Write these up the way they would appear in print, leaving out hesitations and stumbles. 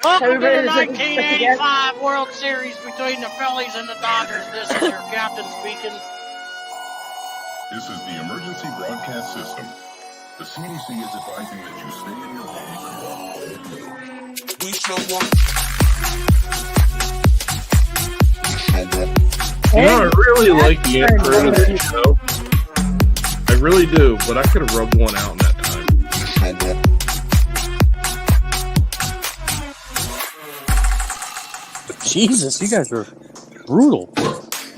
Welcome to the 1985 World Series between the Phillies and the Dodgers. This is your captain speaking. This is the emergency broadcast system. The CDC is advising that you stay in your homes. We show up. You know, I really like the intro to this show. I really do, but I could have rubbed one out in that time. Jesus, you guys are brutal.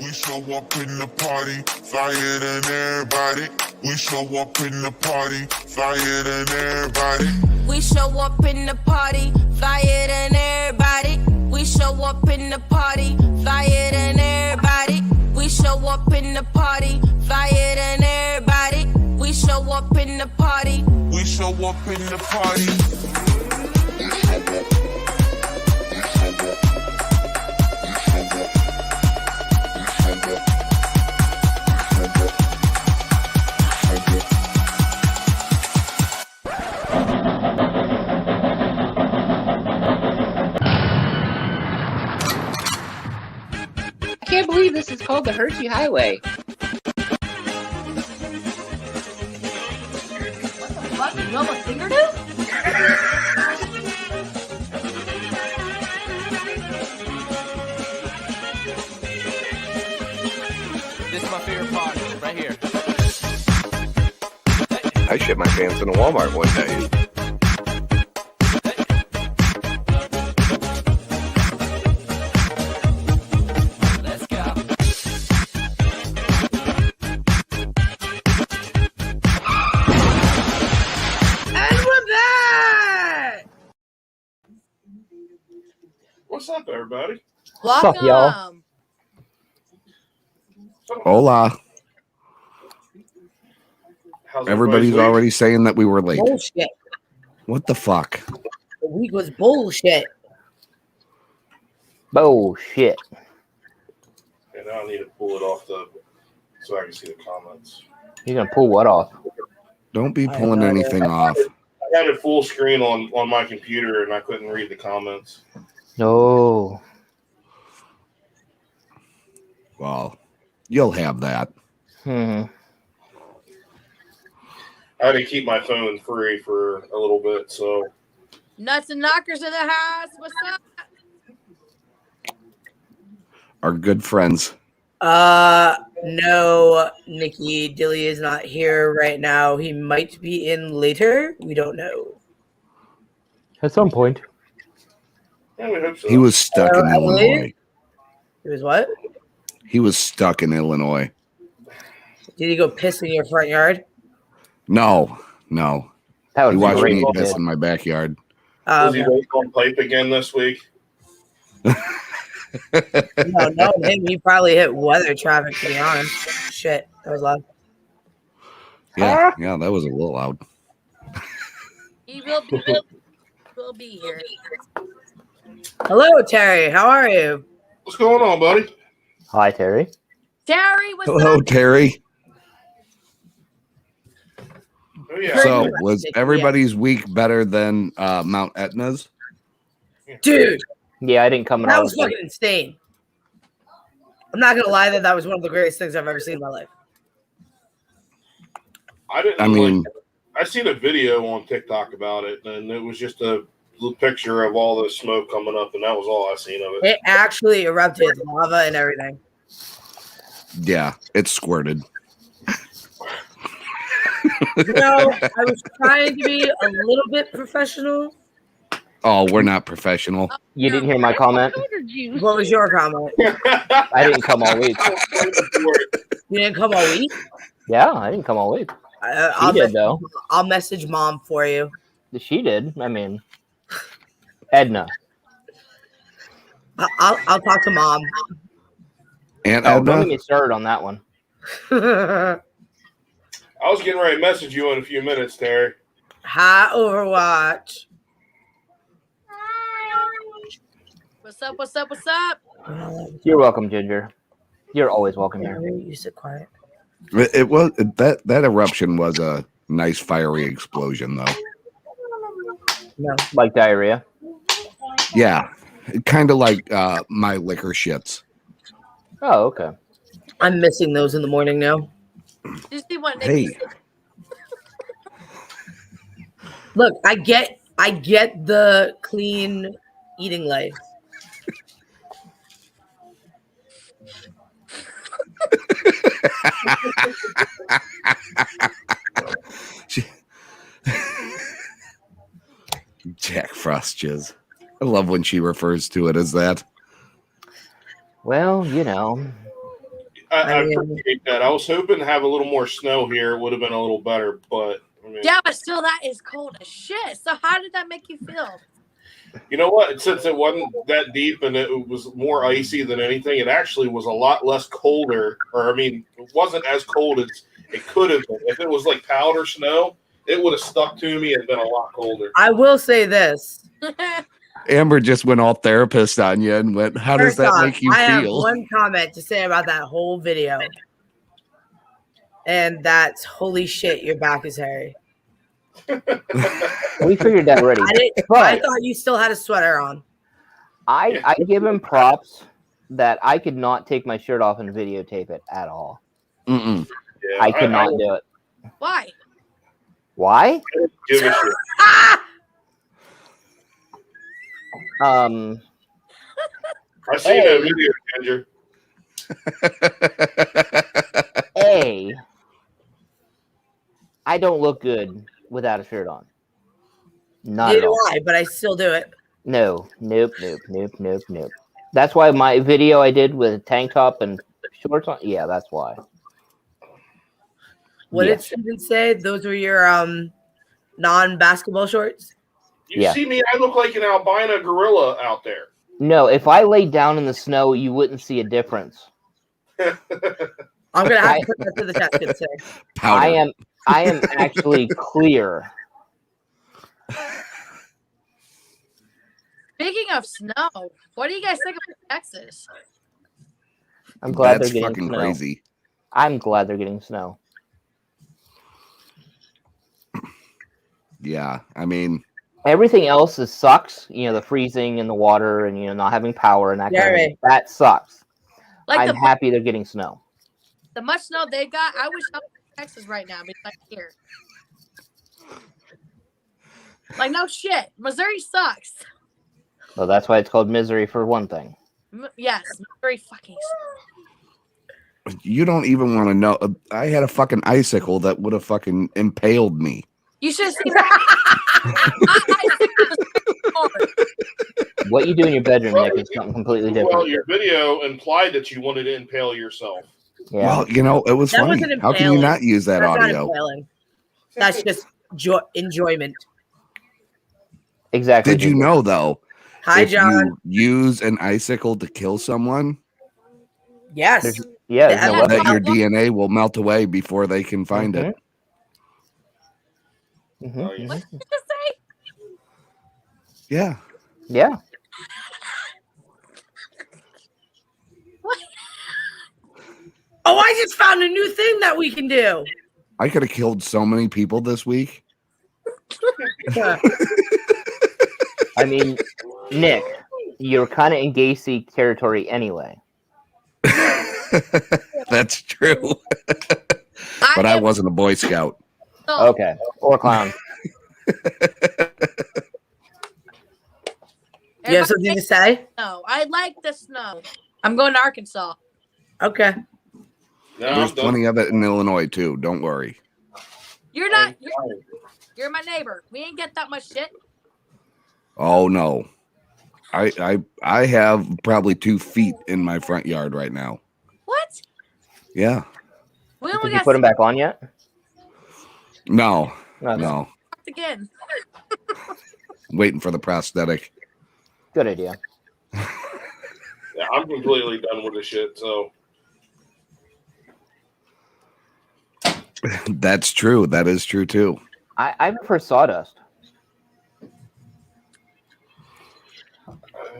We show up in the party, flyer than everybody. We show up in the party, flyer than everybody. We show up in the party, flyer than everybody. We show up in the party, flyer than everybody. We show up in the party, flyer than everybody. We show up in the party. We show up in the party. I can't believe this is called the Hershey Highway. What the fuck? You have a fingernail? This is my favorite part, right here. I shit my pants in a Walmart one day. Let's go. And we're back! What's up, everybody? What's up, y'all? Hola. How's Everybody's everybody's already saying that we were late. Bullshit. What the fuck? The week was bullshit. Bullshit. And now I need to pull it off so I can see the comments. You're gonna pull what off? Don't be pulling anything off. I had it full screen on my computer and I couldn't read the comments. No. Well, you'll have that. Hmm. I had to keep my phone free for a little bit, so Nuts and knockers in the house. What's up? Our good friends. No, Nikki Dilly is not here right now. He might be in later. We don't know. At some point. yeah, we hope so. He was stuck in Emily? Illinois. He was what? He was stuck in Illinois. Did he go piss in your front yard? No. That He would watched be me great. piss in my backyard. Was he waiting on pipe again this week? No, him. He probably hit weather traffic, to be honest. Shit, that was loud. Yeah, that was a little loud. He will be here. Hello, Terry. How are you? What's going on, buddy? Hi, Terry. Terry, what's Hello, up? Terry. Oh yeah. So, was everybody's week better than Mount Etna's? Dude, Yeah, I didn't come. that was fucking insane. I'm not going to lie that was one of the greatest things I've ever seen in my life. I mean, I seen a video on TikTok about it, and it was just a little picture of all the smoke coming up, and that was all I seen of it. It actually erupted, lava and everything. yeah, it squirted. I was trying to be a little bit professional. Oh, we're not professional. You didn't hear my comment? What was your comment? I didn't come all week. You didn't come all week? Yeah, I didn't come all week. I'll did, though. I'll message mom for you. She did. I mean, Edna. I'll talk to mom. Aunt Oh, don't get Edna? me started on that one. I was getting ready to message you in a few minutes, Terry. Hi, Overwatch. What's up? You're welcome, Ginger. You're always welcome here. You sit quiet. It was that eruption was a nice fiery explosion, though. No. Like diarrhea. Yeah, kind of like my liquor shits. Oh, okay. I'm missing those in the morning now. You see what Nick Hey, Look, I get the clean eating life. Jack Frost jizz. I love when she refers to it as that. Well, you know. I appreciate that. I was hoping to have a little more snow here. It would have been a little better, but I mean, Yeah, but still, that is cold as shit. So how did that make you feel? you know what? Since it wasn't that deep and it was more icy than anything, it actually was a lot less colder. Or I mean, it wasn't as cold as it could have been. If it was like powder snow, it would have stuck to me and been a lot colder. I will say this. Amber just went all therapist on you and went, "How does First that off, make you I have feel?" one comment to say about that whole video. And that's holy shit, your back is hairy. We figured that already. I But thought you still had a sweater on. I give him props that I could not take my shirt off and videotape it at all. Mm-mm. Yeah, I could not do it. Why? Why? Give a shit. Um, I seen that video, Ginger. I don't look good without a shirt on. Not Neither at do all. I, but I still do it. No, nope. That's why my video I did with a tank top and shorts on. Yeah, that's why. What Yeah. did Steven say? Those were your non-basketball shorts? You Yeah. see me? I look like an albino gorilla out there. No, if I laid down in the snow, you wouldn't see a difference. I'm gonna have to put that to the test today. Powder. I am actually clear. Speaking of snow, what do you guys think about Texas? I'm glad That's they're getting fucking snow. crazy. I'm glad they're getting snow. Yeah, I mean, Everything else sucks. You know, the freezing and the water and, you know, not having power and that kind of thing. That sucks. Like I'm happy they're getting snow. the much snow they got, I wish I was in Texas right now, besides here. Like, no shit. Missouri sucks. Well, that's why it's called misery for one thing. Yes, Missouri fucking sucks. you don't even want to know. I had a fucking icicle that would have fucking impaled me. You should have seen that. What you do in your bedroom, Nick, is something completely different. Well, your video implied that you wanted to impale yourself. Yeah. Well, you know, it was That funny. wasn't How can you impaling. not use that That's not audio? impaling. That's just enjoyment. Exactly. Did you know though? Hi, if John. you use an icicle to kill someone, Yes. There's no weapon. that your DNA will melt away before they can find it. What did you just say? Yeah. Yeah. Oh, I just found a new thing that we can do. I could have killed so many people this week. I mean, Nick, you're kind of in Gacy territory anyway. That's true. But I wasn't a Boy Scout. Okay. Or clown. You have something to say? No, I like the snow. I'm going to Arkansas. Okay. There's plenty of it in Illinois too. Don't worry. You're not. You're my neighbor. We ain't get that much shit. Oh no. I have probably 2 feet in my front yard right now. What? Yeah. We Did only you got put them back on yet? No. Okay. No. again. Waiting for the prosthetic. Good idea. Yeah, I'm completely done with this shit. So That's true. That is true too. I prefer sawdust.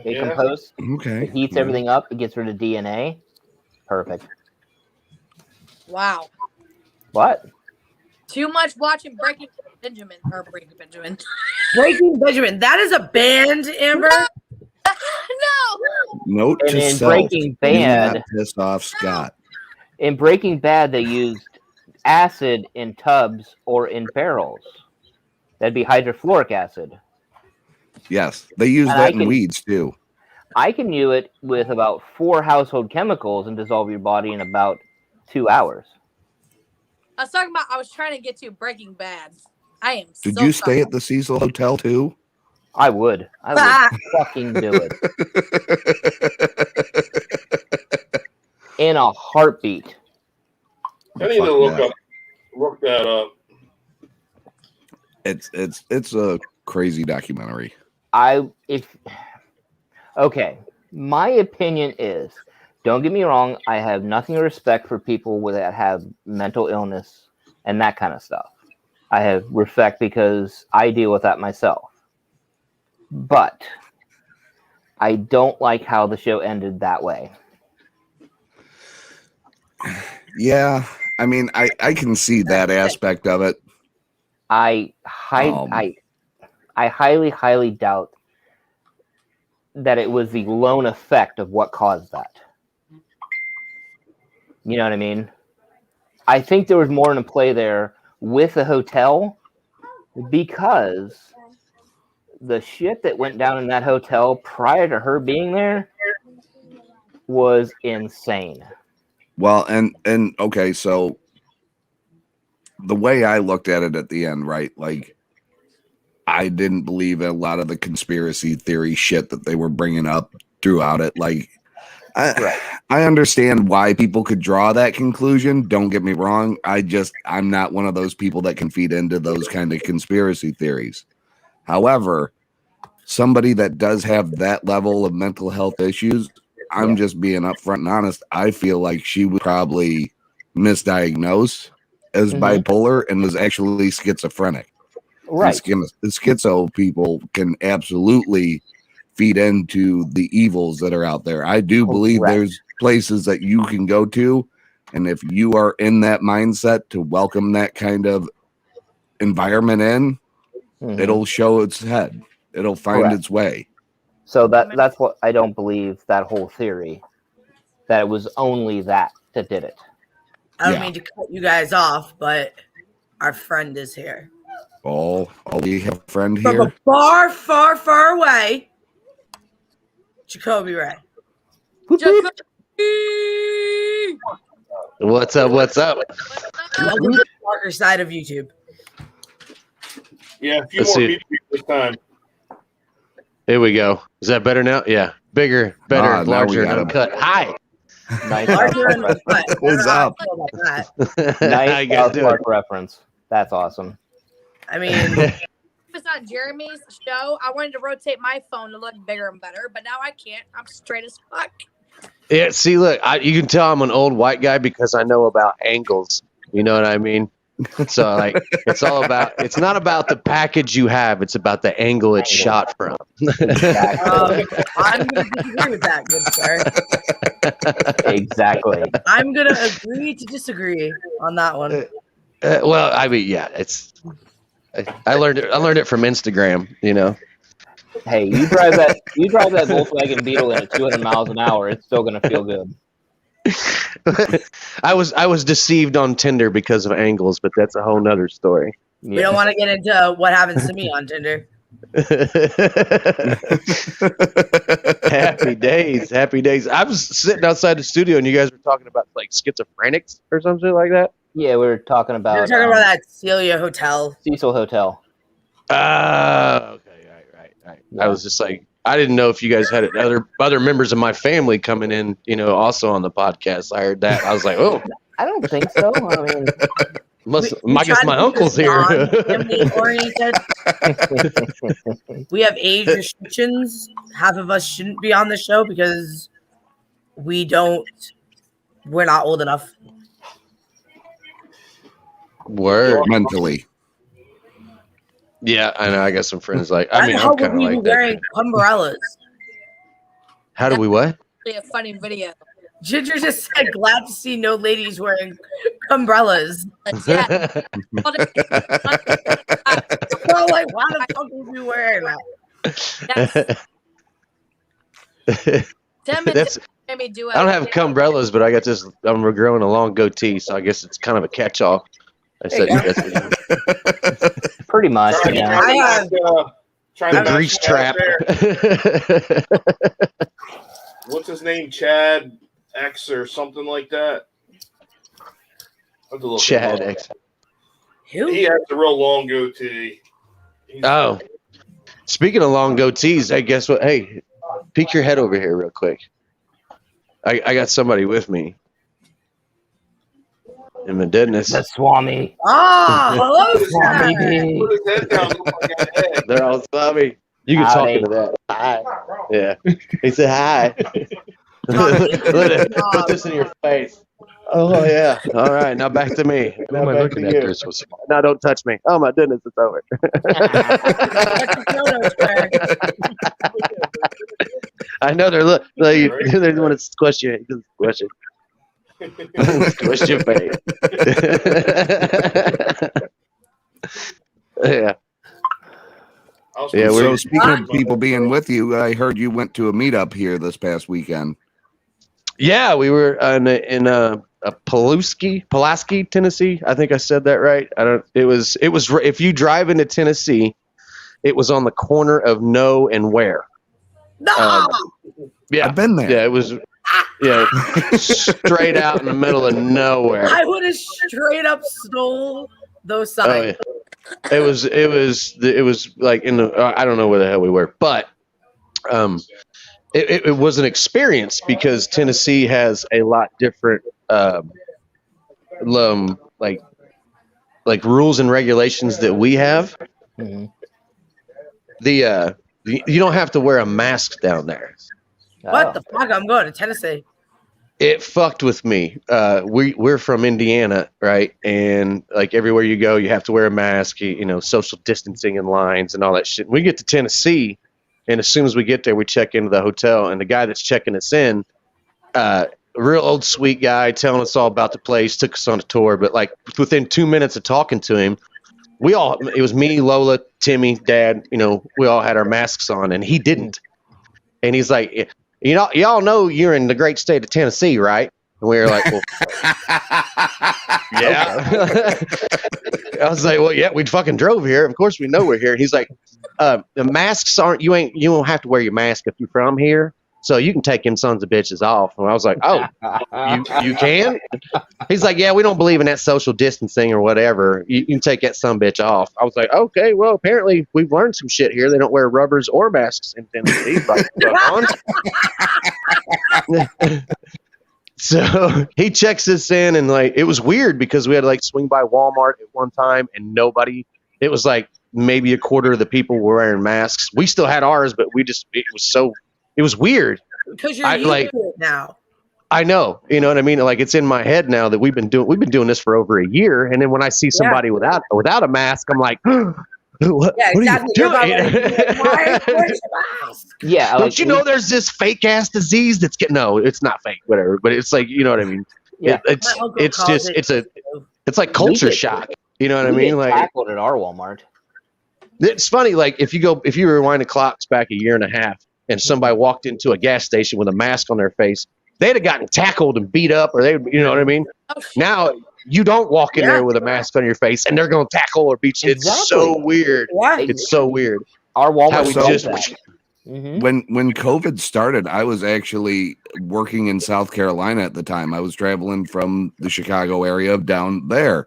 It yeah. composts. Okay. It heats everything up. It gets rid of DNA. Perfect. Wow. What? Too much watching Breaking Benjamin. Breaking Benjamin. That is a band, Amber. Note And to in self: Breaking do not Bad, piss off Scott. in Breaking Bad, they used acid in tubs or in barrels. That'd be hydrofluoric acid. Yes, they use And that in weeds too. I can use it with about 4 household chemicals and dissolve your body in about 2 hours. I was talking about. I was trying to get to Breaking Bad. I am. Did so you stay sorry. at the Cecil Hotel too? I would fucking do it in a heartbeat. I need to look that up. It's a crazy documentary. Okay, my opinion is, don't get me wrong, I have nothing but respect for people that have mental illness and that kind of stuff. I have respect because I deal with that myself. But I don't like how the show ended that way. Yeah, I mean, I can see that aspect of it. I highly doubt that it was the lone effect of what caused that. You know what I mean? I think there was more in play there with the hotel, because the shit that went down in that hotel prior to her being there was insane. Well, and okay, so the way I looked at it at the end, right? Like, I didn't believe a lot of the conspiracy theory shit that they were bringing up throughout it. Like, I understand why people could draw that conclusion. Don't get me wrong. I'm not one of those people that can feed into those kind of conspiracy theories. However, somebody that does have that level of mental health issues, I'm just being upfront and honest. I feel like she was probably misdiagnosed as bipolar and was actually schizophrenic. Right. Schizo people can absolutely feed into the evils that are out there. I do believe there's places that you can go to, and if you are in that mindset to welcome that kind of environment in, it'll show its head. It'll find its way. So that's what I don't believe, that whole theory, that it was only that did it. I don't mean to cut you guys off, but our friend is here. Oh, we have a friend From here. a far, far, far away. Jacoby Ray. Jacoby! What's up? What's up? Welcome to the darker side of YouTube. Yeah, a few more people this time. Here we go. Is that better now? Yeah. Bigger, better, larger, and uncut. Hi. Nice. Larger and uncut. What's up? Nice South Park reference. That's awesome. I mean, If it's on Jeremy's show, I wanted to rotate my phone to look bigger and better, but now I can't. I'm straight as fuck. Yeah, see, look, you can tell I'm an old white guy because I know about angles. You know what I mean? So, like, it's not about the package you have. It's about the angle it's shot from. I'm going to disagree with that, good sir. Exactly. I'm going to agree to disagree on that one. Well, I mean, yeah, I learned it from Instagram, you know. Hey, you drive that Volkswagen Beetle at 200 miles an hour, it's still gonna feel good. I was deceived on Tinder because of angles, but that's a whole nother story. We don't want to get into what happens to me on Tinder. Happy days. I was sitting outside the studio and you guys were talking about like schizophrenics or something like that. Yeah, we were talking about. We were talking about that Celia Hotel. Cecil Hotel. Okay, right. Yeah. I was just like, I didn't know if you guys had other members of my family coming in, you know, also on the podcast. I heard that. I was like, oh. I don't think so. I mean, I guess my uncle's here. Oriented. We have age restrictions. Half of us shouldn't be on the show because we're not old enough. Word. Mentally. Yeah, I know. I got some friends like. I mean, how I'm kind of would we like be wearing that. umbrellas? How do we what? Really a funny video. Ginger just said, "Glad to see no ladies wearing umbrellas." Yeah. Well, like, why the fuck would we wearing that? 10 That's. minutes made me do it. I don't have umbrellas, but I got this. I'm growing a long goatee, so I guess it's kind of a catch-all. I said that's Pretty much. Trying Yeah. to match, trying to the match grease Chad trap. there. What's his name? Chad X or something like that. I have to look him Chad up. X. Who? He has a real long goatee. Oh, speaking of long goatees, hey, guess what? Hey, peek your head over here real quick. I got somebody with me. In my deadness. The Swami. Ah, hello, Swami sir. B. Put his head down. Look like a head. They're all Swami. You can talk Howdy. into that. Hi. Yeah. He said hi. Put this in your face. Oh yeah. All right. Now back to me. Who am I looking at? Now don't touch me. Oh my goodness, it's over. I know they're they want to squish you. Squish it. Squish your face. Yeah. Yeah, So speaking of people being with you, I heard you went to a meetup here this past weekend. Yeah, we were in Pulaski, Tennessee. I think I said that right. It was if you drive into Tennessee, it was on the corner of No and Where. No. Yeah, I've been there. Yeah, it was. Yeah, straight out in the middle of nowhere. I would have straight up stole those signs. Oh, yeah. It was like in the I don't know where the hell we were, but it was an experience because Tennessee has a lot different like rules and regulations that we have. Mm-hmm. You don't have to wear a mask down there. What the fuck? I'm going to Tennessee. It fucked with me. We're from Indiana, right? And like everywhere you go, you have to wear a mask, social distancing and lines and all that shit. We get to Tennessee, and as soon as we get there, we check into the hotel, and the guy that's checking us in, real old sweet guy, telling us all about the place, took us on a tour, but like within 2 minutes of talking to him, it was me, Lola, Timmy, Dad, we all had our masks on, and he didn't. And he's like, y'all know you're in the great state of Tennessee, right? And we were like, well, yeah. I was like, well, yeah, we fucking drove here. Of course we know we're here. And he's like, the masks you don't have to wear your mask if you're from here. So you can take them sons of bitches off. And I was like, oh, you can? He's like, yeah, we don't believe in that social distancing or whatever. You can take that son bitch off. I was like, okay, well, apparently we've learned some shit here. They don't wear rubbers or masks in Tennessee. So he checks us in, and like it was weird because we had to like swing by Walmart at one time, and it was like maybe a quarter of the people were wearing masks. We still had ours, but it was weird. Because you're used to it now. I know, you know what I mean? Like it's in my head now that we've been doing this for over a year. And then when I see somebody without a mask, I'm like, what are you doing? Yeah. Don't you know there's this fake ass disease that's no, it's not fake, whatever. But it's like, you know what I mean? Yeah. It's like culture shock. You know what I mean? Like tackled at our Walmart. It's funny. Like if you rewind the clocks back a year and a half, and somebody walked into a gas station with a mask on their face, they'd have gotten tackled and beat up, or you know what I mean? Now you don't walk in there with a mask on your face, and they're going to tackle or beat you. Exactly. It's so weird. Yeah. It's so weird. Our Walmart when COVID started, I was actually working in South Carolina at the time. I was traveling from the Chicago area down there.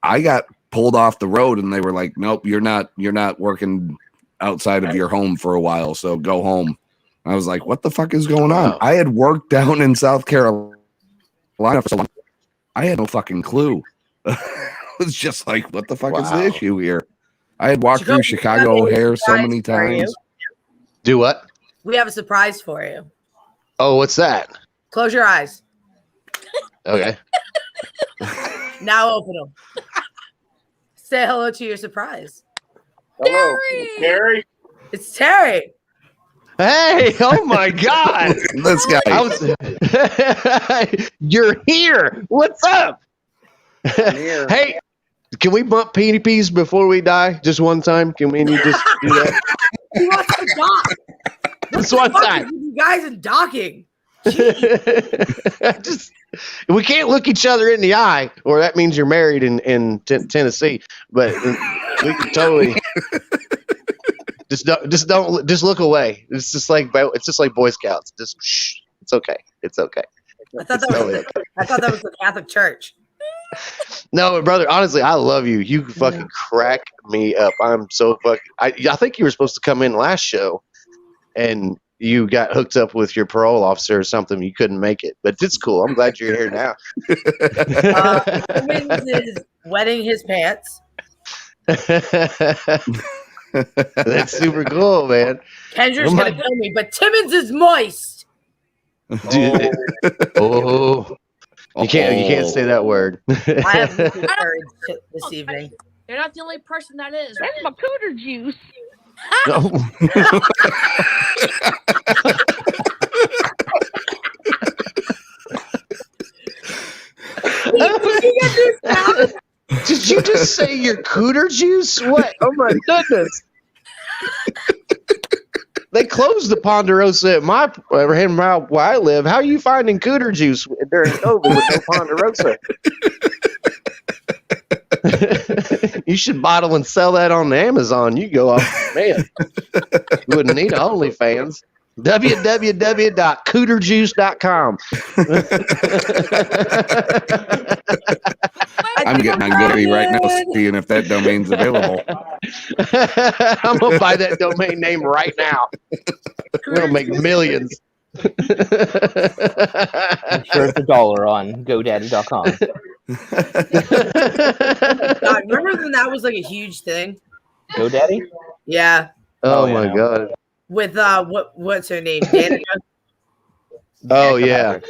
I got pulled off the road, and they were like, "Nope, you're not working outside of your home for a while, so go home." I was like, what the fuck is going on? I had worked down in South Carolina for so long. I had no fucking clue. It was just like, what the fuck is the issue here? I had walked through Chicago O'Hare so many times. Do what? We have a surprise for you. Oh, what's that? Close your eyes. Okay. Now open them. Say hello to your surprise. Hello, Terry. It's Terry. Hey, oh my God. This guy. You're here. What's up? Hey, can we bump PDPs before we die? Just one time? Can we just do that? He wants to die. Just one time. guys in docking. Just we can't look each other in the eye, or that means you're married in Tennessee. But we can totally just look away. It's just like Boy Scouts. Just shh. It's okay. It's okay. I thought that was the Catholic Church. No, brother. Honestly, I love you. You fucking crack me up. I'm so fucking. I think you were supposed to come in last show, and you got hooked up with your parole officer or something. You couldn't make it, but it's cool. I'm glad you're here now. Timmons is wetting his pants. That's super cool, man. Kendra's gonna kill me, but Timmons is moist. Dude. Oh. You can't say that word. I have courage this evening. You're not the only person that is. That's my cooter juice. Did you just say your cooter juice? What? Oh my goodness. They closed the Ponderosa at where I live. How are you finding cooter juice during COVID with no Ponderosa? You should bottle and sell that on Amazon. You go off, man. You wouldn't need OnlyFans. www.cooterjuice.com. I'm getting on Goody right now, seeing if that domain's available. I'm gonna buy that domain name right now. We're gonna make millions. I'm sure it's $1 on GoDaddy.com. God, remember when that was like a huge thing? GoDaddy? Yeah. Oh my god. With what's her name? Danica? Oh yeah.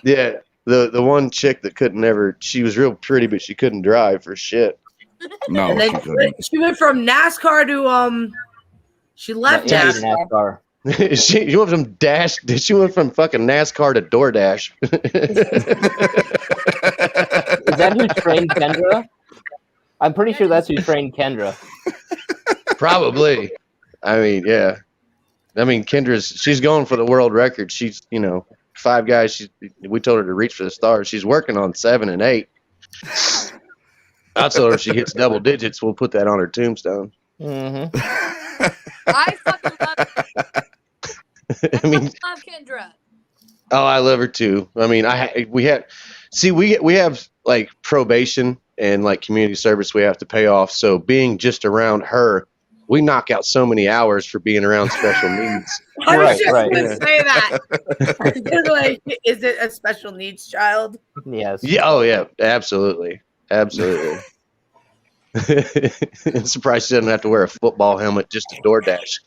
Yeah. The one chick that she was real pretty, but she couldn't drive for shit. No, and then she went from NASCAR to she left NASCAR. She went from fucking NASCAR to DoorDash. Is that who trained Kendra? I'm pretty sure that's who trained Kendra. Probably. I mean, yeah. I mean, she's going for the world record. She's, 5 guys. We told her to reach for the stars. She's working on 7 and 8. I told her if she hits double digits, we'll put that on her tombstone. Mm-hmm. I fucking love I mean, love Kendra. Oh, I love her too. I mean, we have like probation and like community service we have to pay off. So being just around her, we knock out so many hours for being around special needs. I was just going to say that. Like, is it a special needs child? Yes. Yeah. Oh, yeah. Absolutely. Absolutely. I'm surprised she doesn't have to wear a football helmet just to DoorDash.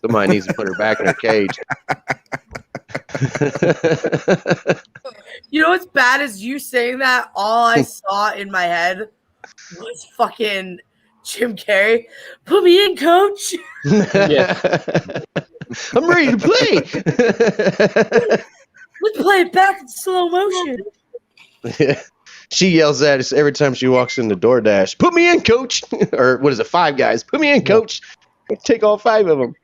Somebody needs to put her back in her cage. You know what's bad is you saying that. All I saw in my head was fucking Jim Carrey. Put me in, coach. Yeah. I'm ready to play. Let's play it back in slow motion. Yeah. She yells at us every time she walks in the DoorDash. Put me in, coach. Or what is it? 5 guys. Put me in, coach. Take all 5 of them.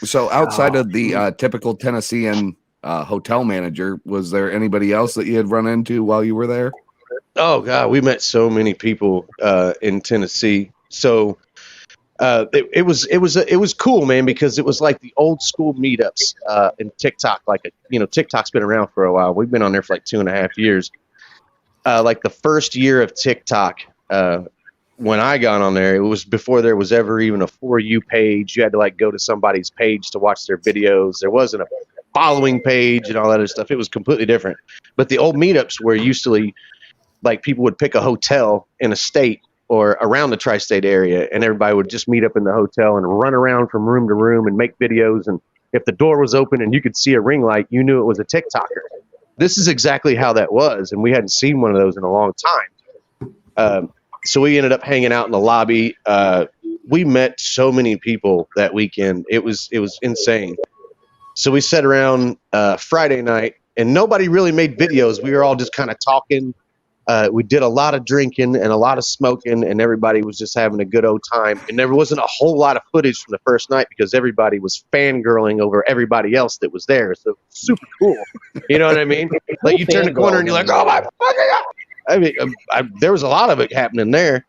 So outside of the typical Tennessean hotel manager, was there anybody else that you had run into while you were there? Oh God, we met so many people in Tennessee. So it was cool, man, because it was like the old school meetups in TikTok. TikTok's been around for a while. We've been on there for like 2.5 years. Like the first year of TikTok, when I got on there, it was before there was ever even a For You page. You had to like go to somebody's page to watch their videos. There wasn't a following page and all that other stuff. It was completely different. But the old meetups were usually like people would pick a hotel in a state or around the tri-state area, and everybody would just meet up in the hotel and run around from room to room and make videos. And if the door was open and you could see a ring light, you knew it was a TikToker. This is exactly how that was, and we hadn't seen one of those in a long time. So we ended up hanging out in the lobby. We met so many people that weekend. It was insane. So we sat around Friday night, and nobody really made videos. We were all just kind of talking, We did a lot of drinking and a lot of smoking, and everybody was just having a good old time. And there wasn't a whole lot of footage from the first night because everybody was fangirling over everybody else that was there. So super cool. You know what I mean? Like you turn the corner and you're like, oh my fucking God. I mean, there was a lot of it happening there.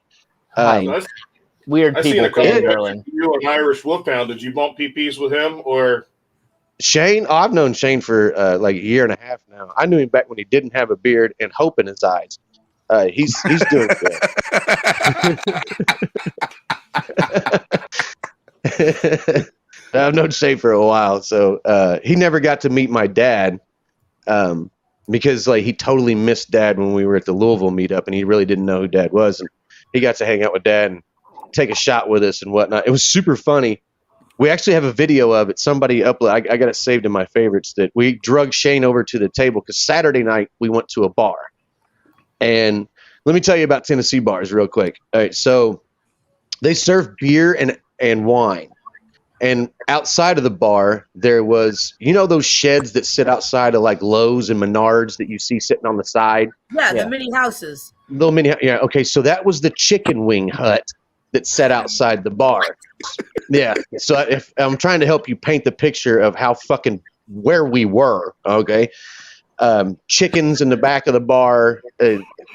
Weird I seen people a couple fangirling. you an Irish Wolfhound. Did you bump PPs with him or? Shane, I've known Shane for like a year and a half now. I knew him back when he didn't have a beard and hope in his eyes. He's doing good. I've known Shane for a while, so he never got to meet my dad because like he totally missed Dad when we were at the Louisville meetup, and he really didn't know who Dad was, and he got to hang out with Dad and take a shot with us and whatnot. It was super funny. We actually have a video of it. Somebody uploaded. I got it saved in my favorites. That we drug Shane over to the table because Saturday night we went to a bar. And let me tell you about Tennessee bars real quick. All right, so they serve beer and wine. And outside of the bar, there was, you know, those sheds that sit outside of like Lowe's and Menards that you see sitting on the side? Yeah, the mini houses. Little mini, yeah. Okay, so that was the chicken wing hut that sat outside the bar. Yeah. So if I'm trying to help you paint the picture of how fucking where we were. Okay. Chickens in the back of the bar.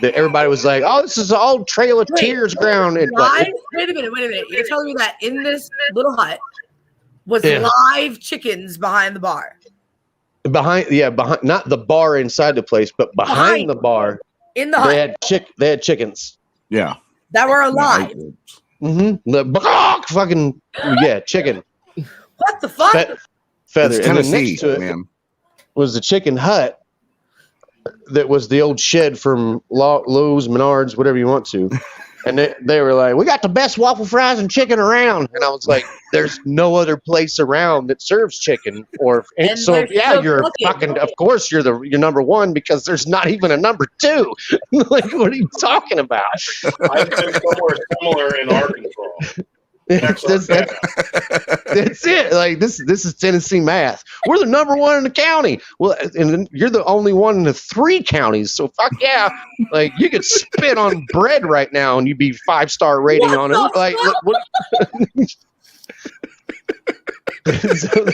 Everybody was like, "Oh, this is all Trail of Tears ground." Wait a minute. You're telling me that in this little hut was live chickens behind the bar? Behind, not the bar inside the place, but behind the bar. In the hut. They had chickens. Yeah. That were alive. Fucking chicken. What the fuck? Feather. It's And then Tennessee, next to it man. was the chicken hut that was the old shed from Lowe's, Menards, whatever you want to. And they were like, "We got the best waffle fries and chicken around." And I was like, "There's no other place around that serves chicken." So you're fucking. Of course, you're number one because there's not even a number two. Like, what are you talking about? I've been somewhere similar in Arkansas. That's it. Like this is Tennessee math. We're the number one in the county. Well, and you're the only one in the 3 counties. So fuck yeah. Like you could spit on bread right now and you'd be 5-star rating on it. Like what? So,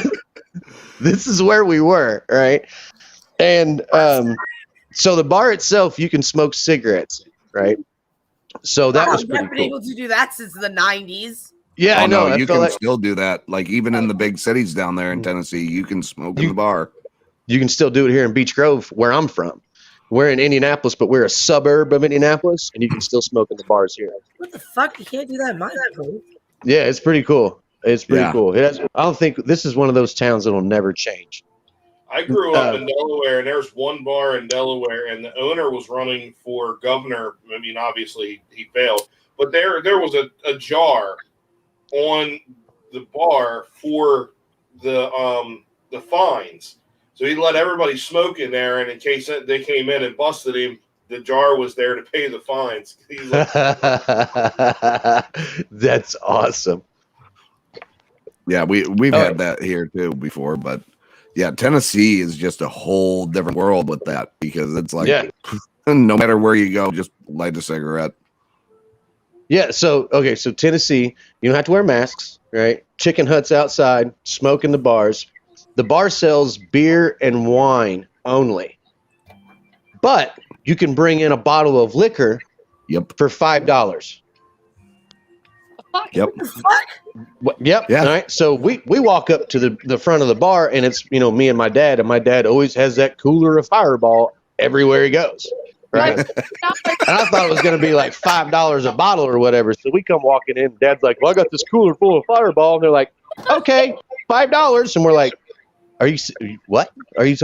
this is where we were, right? And so the bar itself, you can smoke cigarettes, right? So that was pretty I've been able to do that since the 90s. Yeah, I know. No, you can still do that. Like even in the big cities down there in Tennessee, you can smoke in the bar. You can still do it here in Beech Grove, where I'm from. We're in Indianapolis, but we're a suburb of Indianapolis, and you can still smoke in the bars here. What the fuck? You can't do that in my place. Yeah, it's pretty cool. It's pretty cool. I don't think this is one of those towns that'll never change. I grew up in Delaware, and there's one bar in Delaware, and the owner was running for governor. I mean, obviously he failed, but there was a jar on the bar for the fines. So he let everybody smoke in there, and in case they came in and busted him, the jar was there to pay the fines. He's like, that's awesome. Yeah, we've had that here too before, but yeah, Tennessee is just a whole different world with that because it's like no matter where you go, just light a cigarette. Yeah, so Tennessee, you don't have to wear masks, right? Chicken huts outside, smoke in the bars. The bar sells beer and wine only. But you can bring in a bottle of liquor for $5. Yep. Yep. Yeah. All right. So we walk up to the front of the bar, and it's me and my dad always has that cooler of Fireball everywhere he goes. Right. And I thought it was going to be like $5 a bottle or whatever. So we come walking in. Dad's like, "Well, I got this cooler full of Fireball." And they're like, "Okay, $5." And we're like, "Are you what? Are you?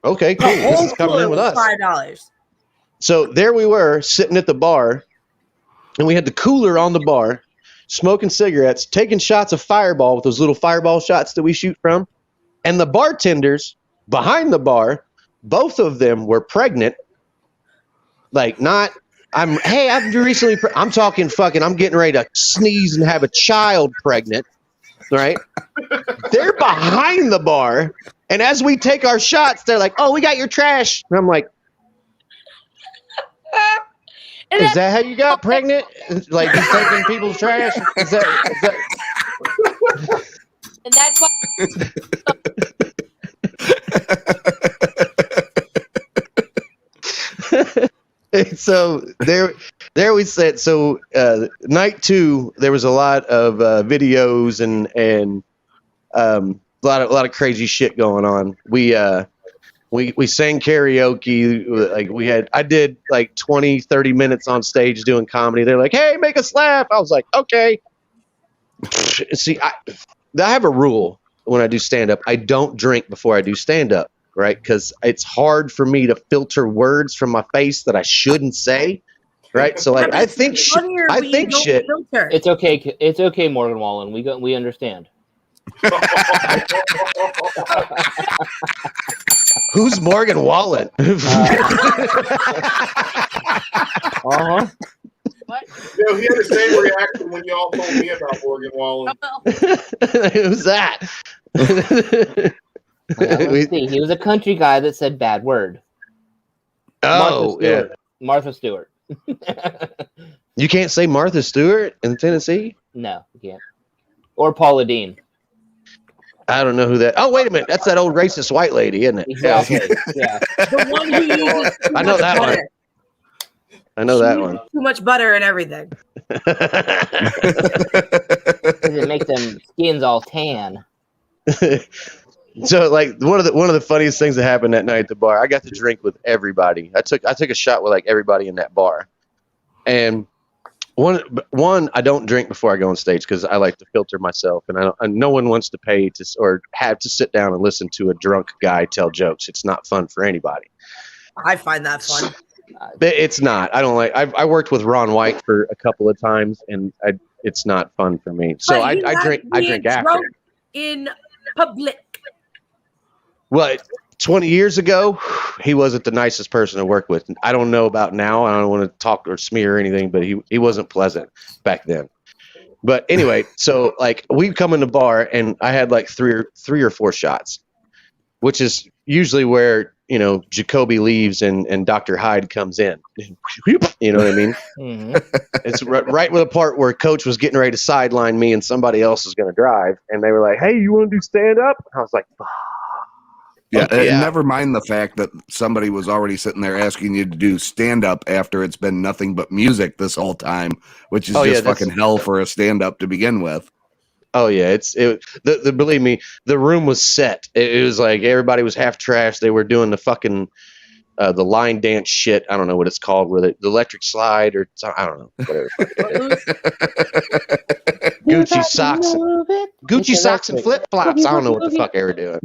Okay, cool. This is coming in with us. $5. So there we were sitting at the bar, and we had the cooler on the bar, smoking cigarettes, taking shots of Fireball with those little Fireball shots that we shoot from, and the bartenders behind the bar, both of them were pregnant. Like I'm talking fucking, I'm getting ready to sneeze and have a child pregnant, right? They're behind the bar, and as we take our shots, they're like, "Oh, we got your trash." And I'm like, Is that how you got pregnant? Like just taking people's trash? Is that And that's why so there we said. So night 2, there was a lot of videos and a lot of crazy shit going on. We sang karaoke. Like I did like 20-30 minutes on stage doing comedy. They're like, hey, make us laugh. I was like, okay. See, I have a rule when I do stand up. I don't drink before I do stand up, right? Because it's hard for me to filter words from my face that I shouldn't say, right? So like, I think shit. It's okay. It's okay, Morgan Wallen. We understand. Who's Morgan Wallen? Uh-huh. what? You know, he had the same reaction when y'all told me about Morgan Wallen. Who's that? Let's see. He was a country guy that said bad word. Oh, yeah. Martha Stewart. You can't say Martha Stewart in Tennessee? No, you can't. Or Paula Dean. I don't know who that. Oh, wait a minute. That's that old racist white lady, isn't it? Exactly. Yeah. The one who uses I know that one. I know that one. Too much butter and everything. It makes them skins all tan. So, like one of the funniest things that happened that night at the bar, I got to drink with everybody. I took a shot with like everybody in that bar, and one I don't drink before I go on stage because I like to filter myself, and no one wants to pay to or have to sit down and listen to a drunk guy tell jokes. It's not fun for anybody. I find that fun. It's not. I don't like. I worked with Ron White for a couple of times, and it's not fun for me. So I drink. I drink after. In public. Well, 20 years ago, he wasn't the nicest person to work with. I don't know about now. I don't want to talk or smear or anything, but he wasn't pleasant back then. But anyway, so like we'd come in the bar and I had like three or four shots, which is usually where, you know, Jacoby leaves and Dr. Hyde comes in. You know what I mean? Mm-hmm. It's right with the part where Coach was getting ready to sideline me and somebody else was going to drive. And they were like, hey, you want to do stand up? I was like, yeah, okay, yeah. Never mind the fact that somebody was already sitting there asking you to do stand-up after it's been nothing but music this whole time, which is just fucking hell for a stand-up to begin with. Oh yeah, believe me, the room was set. It was like everybody was half trash. They were doing the fucking the line dance shit. I don't know what it's called, where the electric slide or I don't know, whatever. Gucci socks and flip flops. I don't know what the fuck they were doing.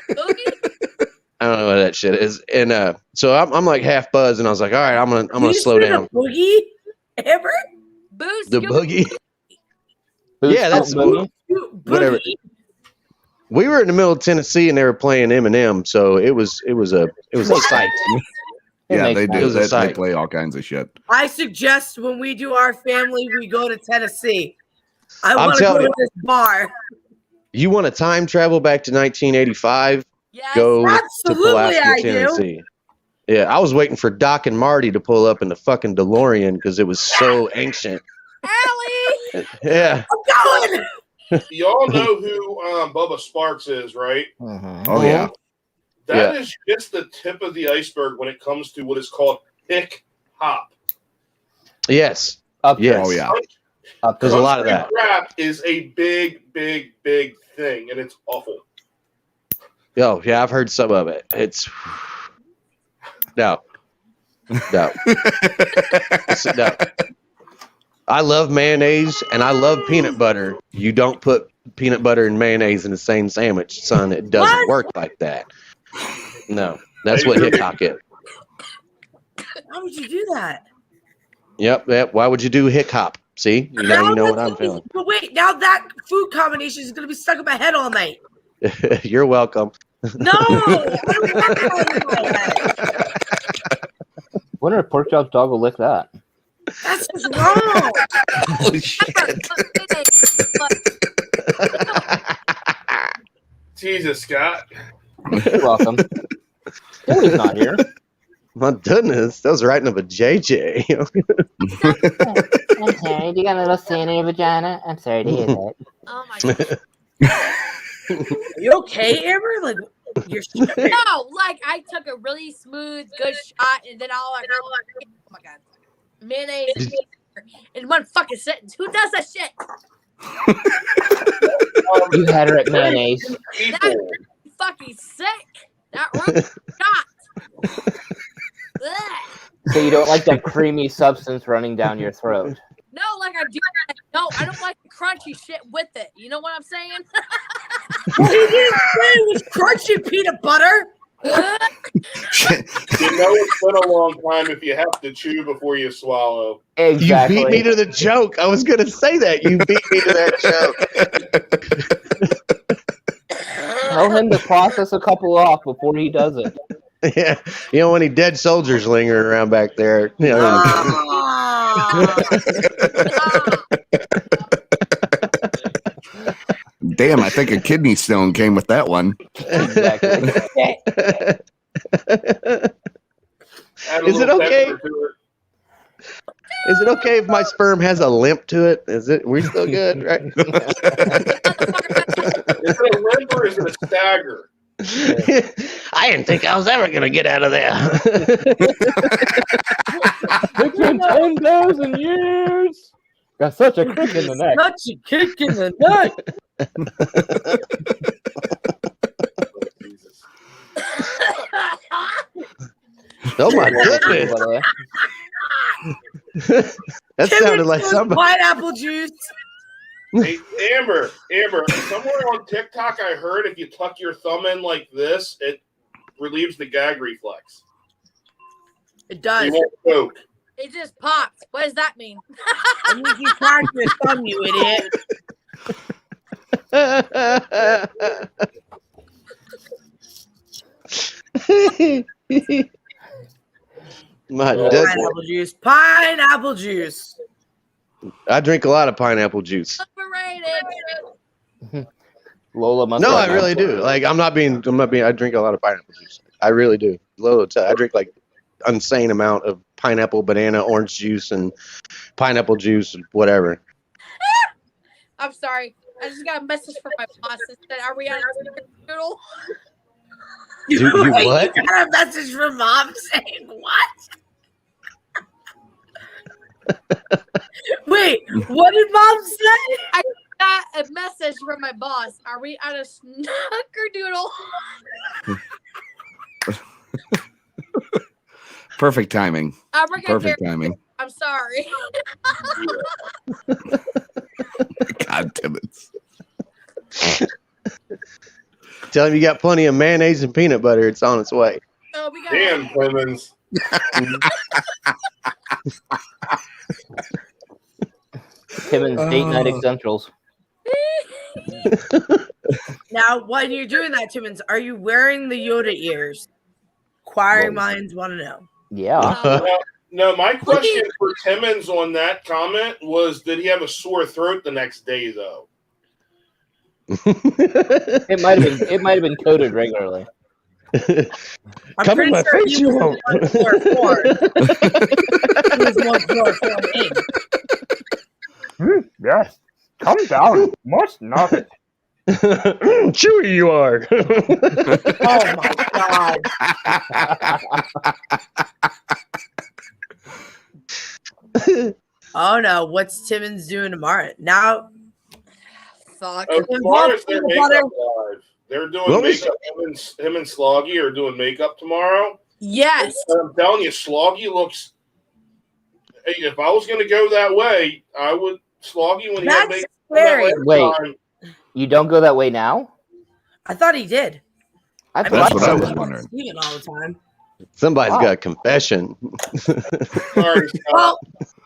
I don't know what that shit is. And so I'm like half buzzed, and I was like, all right, I'm gonna slow down. Boogie ever? Boost the boogie. Yeah, that's whatever. We were in the middle of Tennessee, and they were playing Eminem, so it was a sight. Yeah, they do. They play all kinds of shit. I suggest when we do our family, we go to Tennessee. I want to go to this bar. You want to time travel back to 1985? Yes, go absolutely, to Pulaski, Tennessee. Yeah, I was waiting for Doc and Marty to pull up in the fucking DeLorean because it was so ancient. Allie! Yeah. I'm going! Y'all know who Bubba Sparks is, right? Uh-huh. Oh, yeah. That is just the tip of the iceberg when it comes to what is called hip hop. Yes. Yes. Oh, yeah. There's a lot of that. Rap is a big, big, big thing, and it's awful. Oh, yeah, I've heard some of it. It's no. I love mayonnaise and I love peanut butter. You don't put peanut butter and mayonnaise in the same sandwich, son. It doesn't work like that. No, that's what hip hop is. How would you do that? Yep. Why would you do hip hop? See, you know what I'm feeling. But wait, now that food combination is going to be stuck in my head all night. You're welcome. No, I don't want that in my head. Wonder if pork chop's dog will lick that. That's just wrong. Holy shit. Jesus, Scott. You're welcome. Billy's not here. My goodness, that was writing of a JJ. I'm sorry, do you got a little sand in your vagina? I'm sorry to hear that. Oh my god. Are you okay, Amber? Like you're No, like I took a really smooth, good shot, and then all I heard was, oh my god, mayonnaise in one fucking sentence. Who does that shit? You had her at mayonnaise. That's fucking sick. That really shot. Ugh. So you don't like that creamy substance running down your throat. No, like I do. No, I don't like the crunchy shit with it. You know what I'm saying? Well, he didn't say it was crunchy peanut butter. You know it's been a long time if you have to chew before you swallow. Exactly. You beat me to the joke. I was going to say that. You beat me to that joke. Tell him to process a couple off before he does it. Yeah, you don't want any dead soldiers lingering around back there. You know. Damn, I think a kidney stone came with that one. Exactly. Is it okay? Is it okay if my sperm has a limp to it? Is it? We're still good, right? Is it a limp or is it a stagger? I didn't think I was ever going to get out of there. It's been 10,000 years. Got such a kick in the neck. Such a kick in the neck. Oh my goodness. That sounded like somebody. Pineapple juice. Hey, Amber, somewhere on TikTok I heard if you tuck your thumb in like this, it relieves the gag reflex. It does. You won't choke. It just popped. What does that mean? It means you cracked your thumb, you idiot. Pineapple juice. Pineapple juice. I drink a lot of pineapple juice. Overrated. Lola must. No, I really do. Like I'm not being. I drink a lot of pineapple juice. I really do. Lola, I drink like insane amount of pineapple, banana, orange juice, and pineapple juice, and whatever. I'm sorry. I just got a message from my boss that said, "Are we on a doodle?" You what? You got a message from mom saying what? Wait, what did mom say? I got a message from my boss. Are we on a snickerdoodle? Perfect timing. Perfect timing. I'm sorry. God damn it. Tell him you got plenty of mayonnaise and peanut butter. It's on its way. Oh, we got Damn, Clemens. Timmons date night essentials. Now, when you're doing that, Timmons, are you wearing the Yoda ears? Inquiring minds want to know. Yeah. No, my question for Timmons on that comment was, did he have a sore throat the next day, though? It might have been coated regularly. I'm Come pretty in my sure face, he you was won't. 144. He was 144. Yes. Come down. Must not. Chewy you are. Oh my god. Oh no, what's Timmons doing tomorrow? Now, fuck. Tomorrow's their makeup live. They're doing What was- makeup. Him and Sloggy are doing makeup tomorrow. Yes. I'm telling you, Sloggy looks. Hey, if I was going to go that way, I would Sloggy when he had That's makeup. scary. Wait, you don't go that way now? I thought he did. I mean, That's what I he was was wondering. Steven all the time. Somebody's Wow. got a confession. Sorry, Well,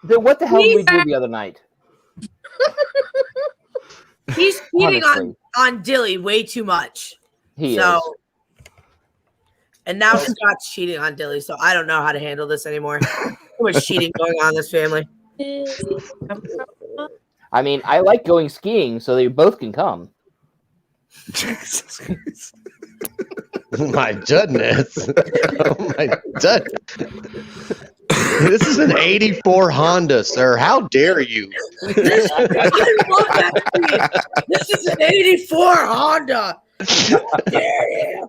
Then what the hell did we do the other night? he's cheating Honestly. on Dilly way too much. He So, is. and now Scott's cheating on Dilly, so I don't know how to handle this anymore. Too much cheating going on in this family. I mean, I like going skiing, so they both can come. Jesus Christ. My goodness. Oh my god. This is an 84 Honda, sir. How dare you? I love that scene. This is an 84 Honda. How dare you?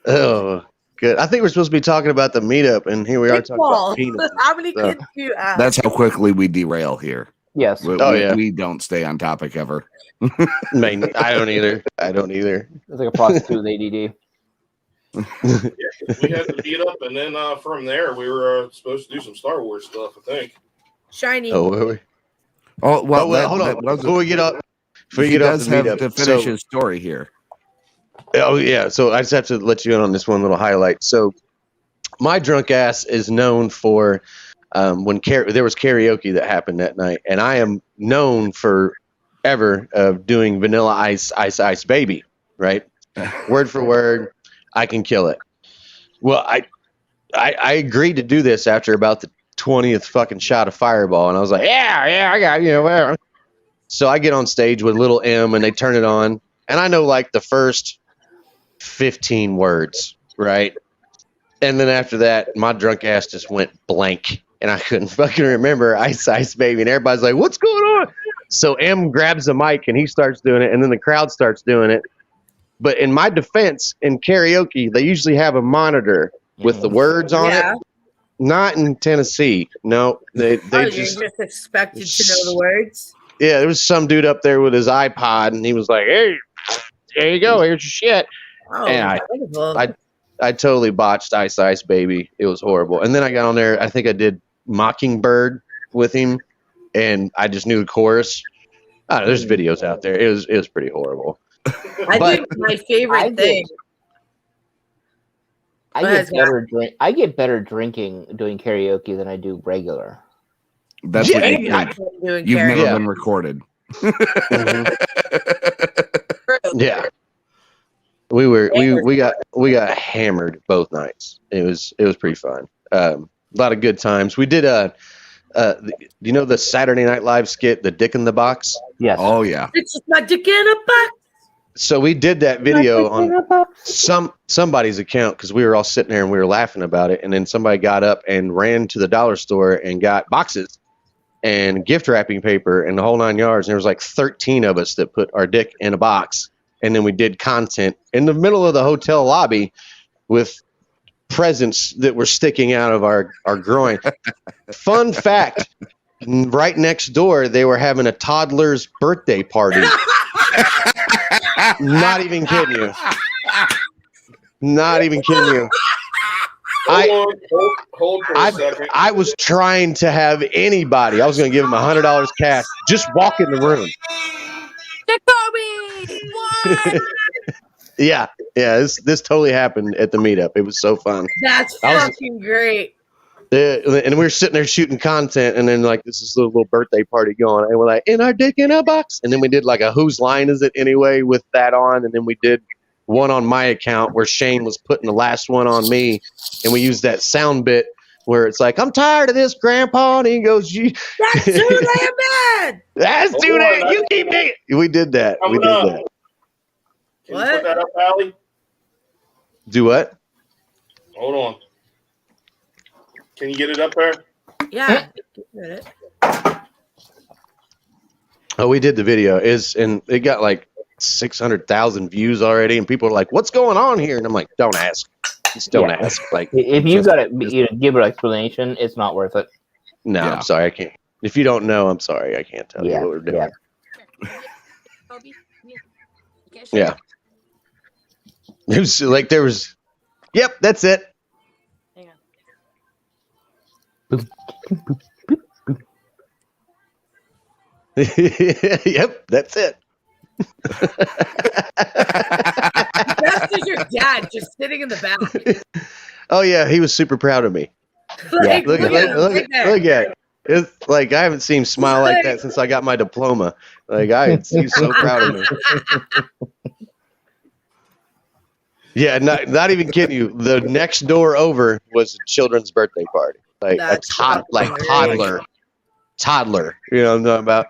Oh, good. I think we're supposed to be talking about the meetup, and here we are talking about peanuts. How many kids do you have? That's how quickly we derail here. Yes. We don't stay on topic ever. Man, I don't either. It's like a prostitute with ADD. We had the meet up, and then from there we were supposed to do some Star Wars stuff. I think. Shiny. Oh, were we? Oh well, Hold on. Before we get up, he does the have meetup, to finish his story here. Oh yeah, so I just have to let you in on this one little highlight. So my drunk ass is known for when there was karaoke that happened that night, and I am known for ever of doing Vanilla Ice, Ice Ice Baby, right? Word for word, I can kill it. Well, I agreed to do this after about the 20th fucking shot of Fireball, and I was like, yeah, I got whatever. So I get on stage with Little M, and they turn it on, and I know like the first 15 words, right? And then after that, my drunk ass just went blank, and I couldn't fucking remember Ice Ice Baby, and everybody's like, what's going on? So M grabs the mic, and he starts doing it, and then the crowd starts doing it. But in my defense, in karaoke, they usually have a monitor with the words on it. Not in Tennessee. No, they just expected to know the words. Yeah, there was some dude up there with his iPod, and he was like, hey, there you go, here's your shit. Oh, and I totally botched Ice Ice Baby. It was horrible. And then I got on there. I think I did Mockingbird with him, and I just knew the chorus. I don't know, there's videos out there. It was pretty horrible. I think my favorite thing. I get better drinking doing karaoke than I do regular. That's what you've never been recorded. Yeah. We got hammered both nights. It was pretty fun. A lot of good times. We did you know the Saturday Night Live skit, The Dick in the Box? Yes. Oh yeah. It's just my dick in a box. So we did that video on somebody's account because we were all sitting there and we were laughing about it, and then somebody got up and ran to the dollar store and got boxes and gift wrapping paper and the whole 9 yards, and there was like 13 of us that put our dick in a box. And then we did content in the middle of the hotel lobby with presents that were sticking out of our groin. Fun fact, right next door, they were having a toddler's birthday party. Not even kidding you. Not even kidding you. Hold for a second. I was trying to have anybody. I was going to give them $100 cash. Just walk in the room. Jacoby! What? Yeah. This totally happened at the meetup. It was so fun. That's fucking great. And we were sitting there shooting content, and then like this is a little birthday party going, and we're like, in our dick in a box. And then we did like a Whose Line Is It Anyway with that on, and then we did one on my account where Shane was putting the last one on me, and we used that sound bit where it's like, I'm tired of this, Grandpa, and he goes, that's too damn bad. That's too damn. You keep digging. We did that. Can you put that up, Allie? Do what? Hold on. Can you get it up there? Yeah. Oh, we did the video. And it got like 600,000 views already, and people are like, "What's going on here?" And I'm like, "Don't ask. Just don't ask." Like, if you got to give an explanation, it's not worth it. No, I'm sorry, I can't. If you don't know, I'm sorry, I can't tell you what we're doing. Yeah. It was like there was. Yep, that's it. Hang on. Yep, that's it. That's just your dad just sitting in the back. Oh yeah, he was super proud of me. Like, Look at it. It's like I haven't seen him smile like that since I got my diploma. Like he's so proud of me. Yeah, not even kidding you. The next door over was a children's birthday party. Like toddler. You know what I'm talking about?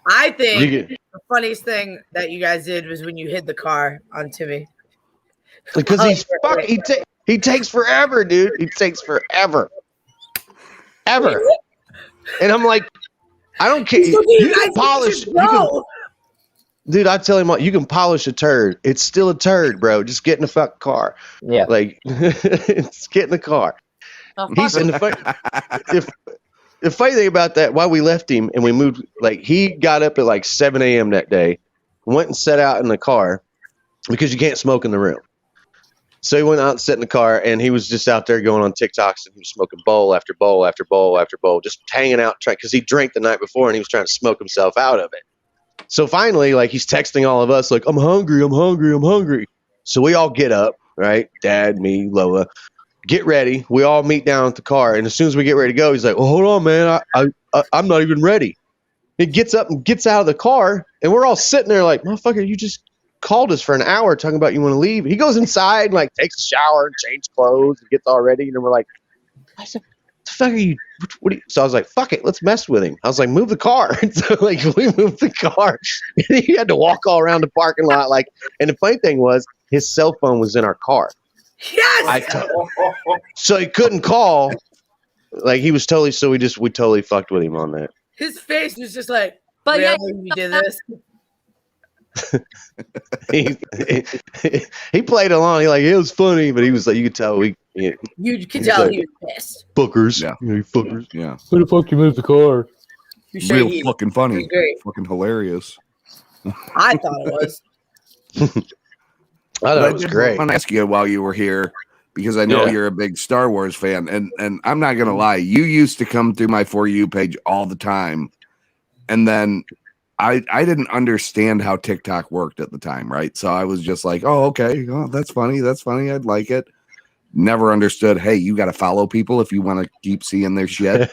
I think You the funniest thing that you guys did was when you hid the car on Timmy. Because he takes forever, dude. He takes forever. Ever. And I'm like, I don't care. You can polish. Dude, I tell him, you can polish a turd. It's still a turd, bro. Just get in the fucking car. Yeah. Like, just get in the car. He's in the the funny thing about that, while we left him and we moved, like, he got up at like 7 a.m. that day, went and sat out in the car because you can't smoke in the room. So he went out and sat in the car, and he was just out there going on TikToks, and he was smoking bowl after bowl after bowl after bowl, just hanging out, because he drank the night before, and he was trying to smoke himself out of it. So finally, like, he's texting all of us, like, I'm hungry, I'm hungry, I'm hungry. So we all get up, right? Dad, me, Lola, get ready. We all meet down at the car, and as soon as we get ready to go, he's like, well, hold on, man, I'm not even ready. He gets up and gets out of the car, and we're all sitting there like, motherfucker, you just called us for an hour talking about you want to leave. He goes inside and like takes a shower and changes clothes and gets all ready. And then we're like, I said, what the fuck are you? What are you? So I was like, fuck it, let's mess with him. I was like, move the car. And so like we moved the car. And he had to walk all around the parking lot. Like, and the funny thing was his cell phone was in our car. Yes. So he couldn't call. Like he was totally. So we totally fucked with him on that. His face was just like, But really? yeah, You did this? he played along. He like, it was funny, but he was like, you could tell You could tell like, he was pissed. Bookers. Yeah. You fuckers. Yeah. Who the fuck you moved the car? Real fucking funny. Fucking hilarious. I thought it was. I thought it was great. I want to ask you while you were here, because I know you're a big Star Wars fan, and I'm not gonna lie, you used to come through my For You page all the time, and then I didn't understand how TikTok worked at the time, right? So I was just like, oh, okay, oh, that's funny, I'd like it. Never understood, hey, you got to follow people if you want to keep seeing their shit.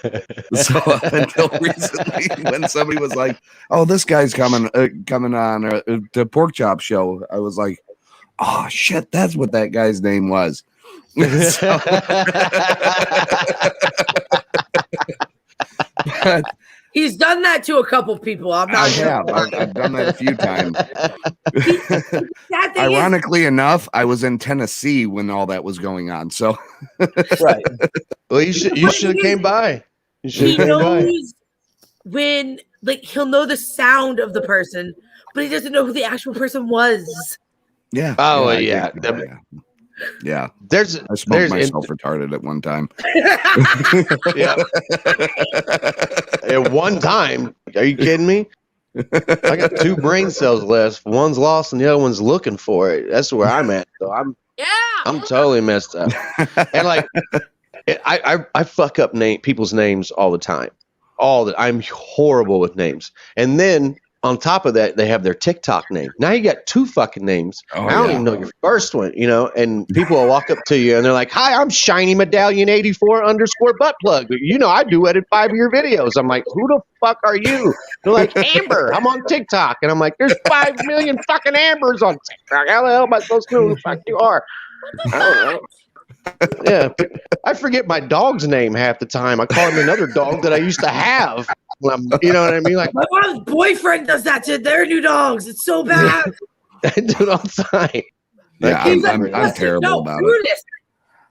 So until recently, when somebody was like, oh, this guy's coming on the Pork Chop show, I was like, oh, shit, that's what that guy's name was. He's done that to a couple people. I've done that a few times. Ironically enough, I was in Tennessee when all that was going on. So, right. Well, you should have came by. He knows when, like, he'll know the sound of the person, but he doesn't know who the actual person was. Yeah. Oh, yeah. Yeah. I smoked myself retarded at one time. Yeah. At one time? Are you kidding me? I got 2 brain cells left. One's lost and the other one's looking for it. That's where I'm at. So I'm totally messed up. And like I fuck up people's names all the time. I'm horrible with names. And then on top of that, they have their TikTok name. Now you got 2 fucking names. I don't even know your first one, and people will walk up to you and they're like, hi, I'm Shiny Medallion 84_ butt plug. I duetted 5 of your videos. I'm like, who the fuck are you? They're like, Amber, I'm on TikTok. And I'm like, there's 5 million fucking Ambers on TikTok. How the hell am I supposed to know who the fuck you are? I don't know. Yeah, I forget my dog's name half the time. I call him another dog that I used to have. You know what I mean? Like my mom's boyfriend does that to their new dogs. It's so bad. I do it all the time. Yeah, I'm terrible about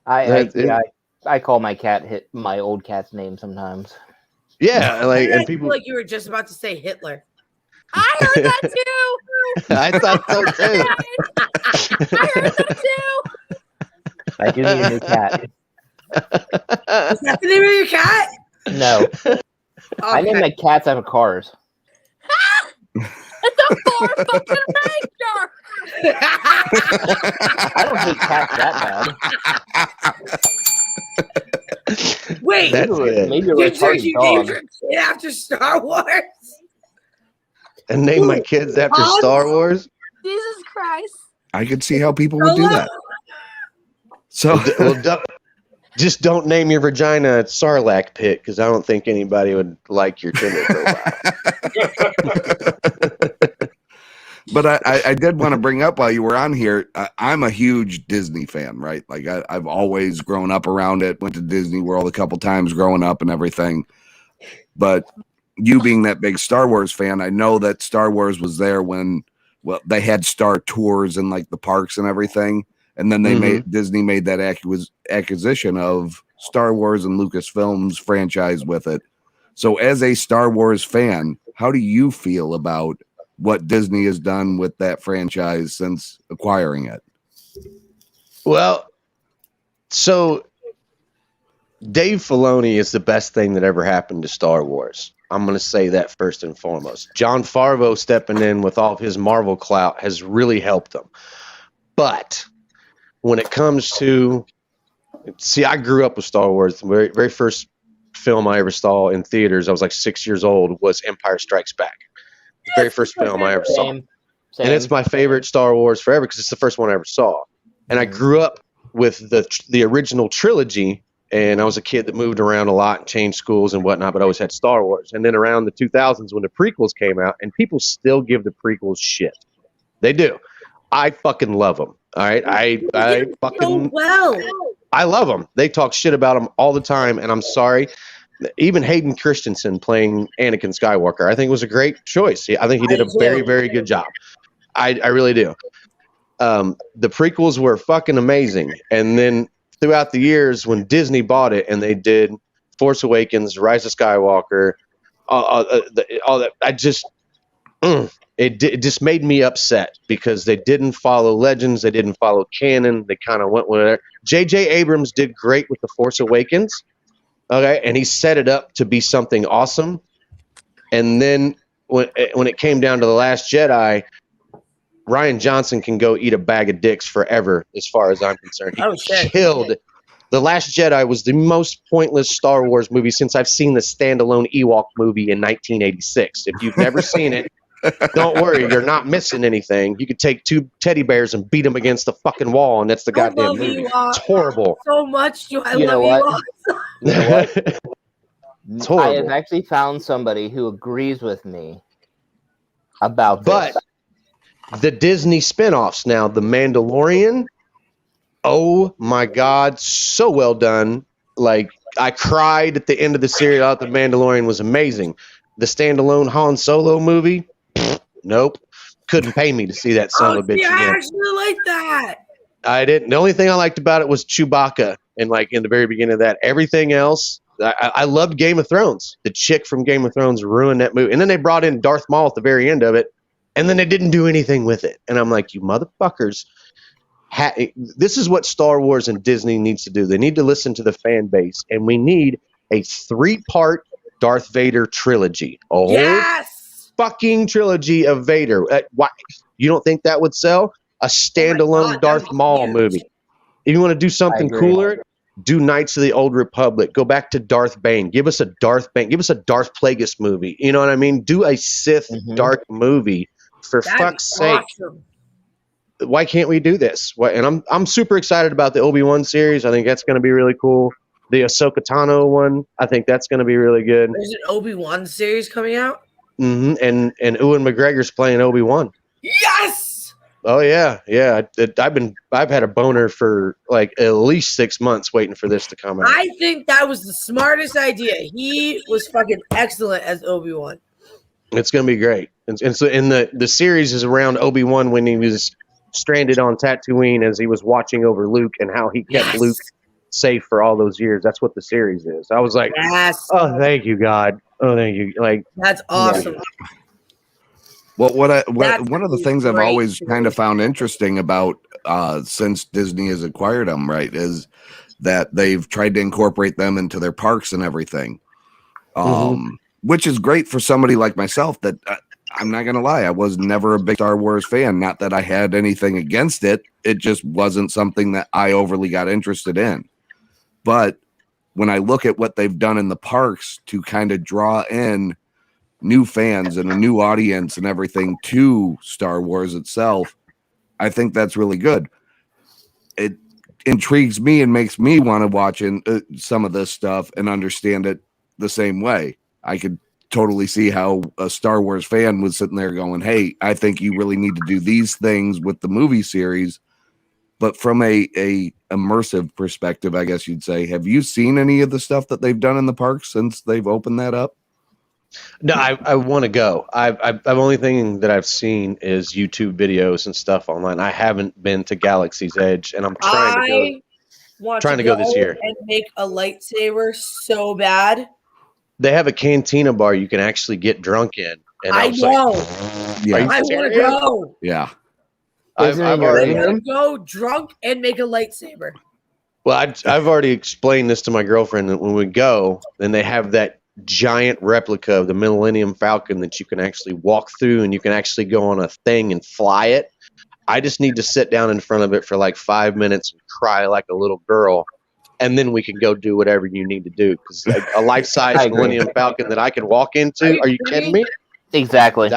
it. I call my cat my old cat's name sometimes. Yeah, and people like you were just about to say Hitler. I heard that too. I thought so too. I heard that too. I do need a new cat. Is that the name of your cat? No. Okay. I name my cats out of cars. It's a 4 fucking Ranger. I don't hate cats that bad. Wait, maybe a retarded dog. Named your kid after Star Wars? And name my kids after Star Wars? Jesus Christ. I could see how people would do that. So, just don't name your vagina a Sarlacc pit, because I don't think anybody would like your Tinder profile. But I did want to bring up while you were on here, I'm a huge Disney fan, right? Like I've always grown up around it, went to Disney World a couple times growing up and everything. But you being that big Star Wars fan, I know that Star Wars was there when they had Star Tours and like the parks and everything, and then Disney made that acquisition of Star Wars and Lucasfilm's franchise with it. So as a Star Wars fan, how do you feel about what Disney has done with that franchise since acquiring it? Well, so Dave Filoni is the best thing that ever happened to Star Wars. I'm going to say that first and foremost. Jon Favreau stepping in with all of his Marvel clout has really helped them. But when it comes to, I grew up with Star Wars. The very first film I ever saw in theaters, I was like 6 years old, was Empire Strikes Back. The very first film I ever saw. Same. And it's my favorite Star Wars forever because it's the first one I ever saw. And I grew up with the original trilogy, and I was a kid that moved around a lot and changed schools and whatnot, but I always had Star Wars. And then around the 2000s when the prequels came out, and people still give the prequels shit. They do. I fucking love them. All right? I fucking... I love them. They talk shit about them all the time, and I'm sorry. Even Hayden Christensen playing Anakin Skywalker, I think was a great choice. I think he did a very, very good job. I really do. The prequels were fucking amazing. And then throughout the years when Disney bought it and they did Force Awakens, Rise of Skywalker, all that, it just made me upset because they didn't follow Legends. They didn't follow canon. They kind of went with it. J.J. Abrams did great with The Force Awakens. Okay, and he set it up to be something awesome. And then when it came down to The Last Jedi, Rian Johnson can go eat a bag of dicks forever, as far as I'm concerned. He killed. The Last Jedi was the most pointless Star Wars movie since I've seen the standalone Ewok movie in 1986. If you've never seen it, don't worry, you're not missing anything. You could take 2 teddy bears and beat them against the fucking wall, and that's the goddamn movie. It's horrible. So much. You know what? It's horrible. I have actually found somebody who agrees with me about this. But the Disney spinoffs now, The Mandalorian, oh my God, so well done. Like, I cried at the end of the series. I thought The Mandalorian was amazing. The standalone Han Solo movie, nope. Couldn't pay me to see that son of a bitch again. I actually like that. I didn't. The only thing I liked about it was Chewbacca, and like in the very beginning of that, everything else. I loved Game of Thrones. The chick from Game of Thrones ruined that movie, and then they brought in Darth Maul at the very end of it, and then they didn't do anything with it. And I'm like, you motherfuckers. This is what Star Wars and Disney needs to do. They need to listen to the fan base, and we need a 3-part Darth Vader trilogy. A whole fucking trilogy of Vader. Why? You don't think that would sell? A standalone Darth Maul movie. If you want to do something cooler, do Knights of the Old Republic. Go back to Darth Bane. Give us a Darth Bane. Give us a Darth Plagueis movie. You know what I mean? Do a Sith dark movie for fuck's sake. Why can't we do this? And I'm super excited about the Obi-Wan series. I think that's going to be really cool. The Ahsoka Tano one, I think that's going to be really good. There's an Obi-Wan series coming out. And Ewan McGregor's playing Obi-Wan. Yes. Oh yeah. I've had a boner for like at least 6 months waiting for this to come out. I think that was the smartest idea. He was fucking excellent as Obi-Wan. It's going to be great. And so the series is around Obi-Wan when he was stranded on Tatooine as he was watching over Luke and how he kept Luke safe for all those years. That's what the series is. I was like, oh, thank you, God. Oh, thank you. Like, that's awesome. Well, one of the things I've always kind of found interesting about since Disney has acquired them, right, is that they've tried to incorporate them into their parks and everything, which is great for somebody like myself that I'm not going to lie. I was never a big Star Wars fan. Not that I had anything against it. It just wasn't something that I overly got interested in. But when I look at what they've done in the parks to kind of draw in new fans and a new audience and everything to Star Wars itself, I think that's really good. It intrigues me and makes me want to watch some of this stuff and understand it the same way. I could totally see how a Star Wars fan was sitting there going, hey, I think you really need to do these things with the movie series. But from a immersive perspective, I guess you'd say, have you seen any of the stuff that they've done in the parks since they've opened that up? No, I want to go. The only thing that I've seen is YouTube videos and stuff online. I haven't been to Galaxy's Edge, and I'm trying to go. Want Trying to go this year and make a lightsaber so bad. They have a cantina bar you can actually get drunk in, and I know. Yeah. I want to go. Yeah. I've already go drunk and make a lightsaber. Well, I've already explained this to my girlfriend that when we go, then they have that giant replica of the Millennium Falcon that you can actually walk through and you can actually go on a thing and fly it. I just need to sit down in front of it for like 5 minutes and cry like a little girl, and then we can go do whatever you need to do. Because a life-size Millennium Falcon that I can walk into, are you kidding me? Exactly.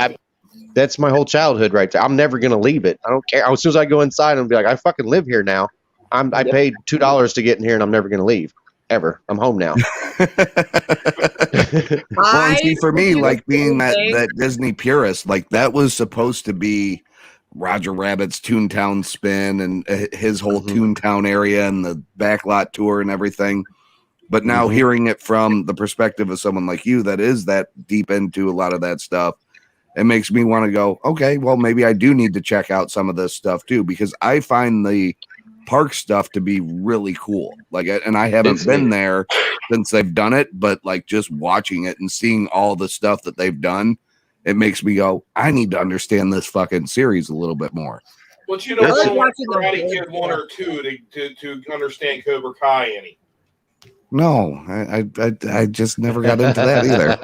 That's my whole childhood right there. I'm never going to leave it. I don't care. As soon as I go inside and be like, I fucking live here now. I paid $2 to get in here, and I'm never going to leave ever. I'm home now. Well, and see, for me, like being that Disney purist, like that was supposed to be Roger Rabbit's Toontown spin and his whole Toontown area and the backlot tour and everything. But now hearing it from the perspective of someone like you that is that deep into a lot of that stuff, it makes me want to go, okay, well, maybe I do need to check out some of this stuff too, because I find the park stuff to be really cool. Like, and I haven't been there since they've done it, but like just watching it and seeing all the stuff that they've done, it makes me go, I need to understand this fucking series a little bit more. But you don't want Karate Kid 1 or 2 to understand Cobra Kai any. No, I just never got into that either.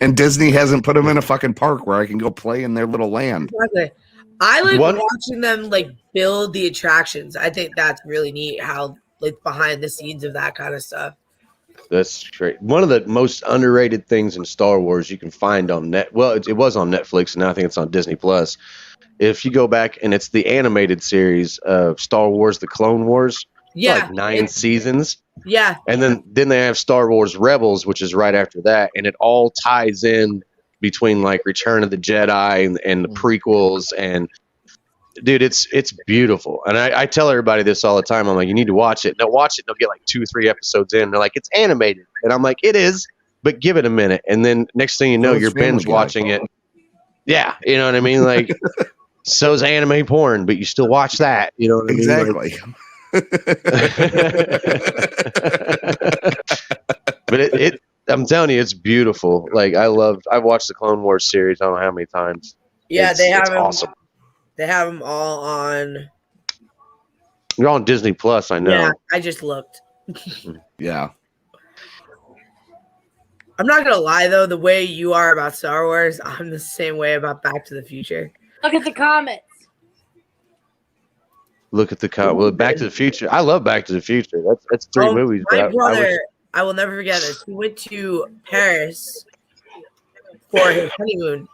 And Disney hasn't put them in a fucking park where I can go play in their little land. Exactly. I like watching them like build the attractions. I think that's really neat how like behind the scenes of that kind of stuff. That's great. One of the most underrated things in Star Wars you can find on it was on Netflix, and now I think it's on Disney Plus. If you go back, and it's the animated series of Star Wars: The Clone Wars. Yeah, like 9 seasons. Yeah, and then they have Star Wars Rebels, which is right after that, and it all ties in between like Return of the Jedi and the prequels. And dude, it's beautiful. And I tell everybody this all the time. I'm like, you need to watch it. They'll watch it. They'll get like 2-3 episodes in. They're like, it's animated. And I'm like, it is, but give it a minute. And then next thing you know, you're binge watching it. Yeah. You know what I mean? Like, so's anime porn, but you still watch that. You know what I mean? Exactly. But I'm telling you, it's beautiful. Like, I've watched the Clone Wars series I don't know how many times. Yeah, they have them, awesome. They have them all on. You're on Disney Plus, I know. Yeah, I just looked. Yeah. I'm not gonna lie though, the way you are about Star Wars, I'm the same way about Back to the Future. Look at the comments. Look at the well, Back to the Future. I love Back to the Future. That's 3 movies. My brother, I will never forget this. He went to Paris for his honeymoon,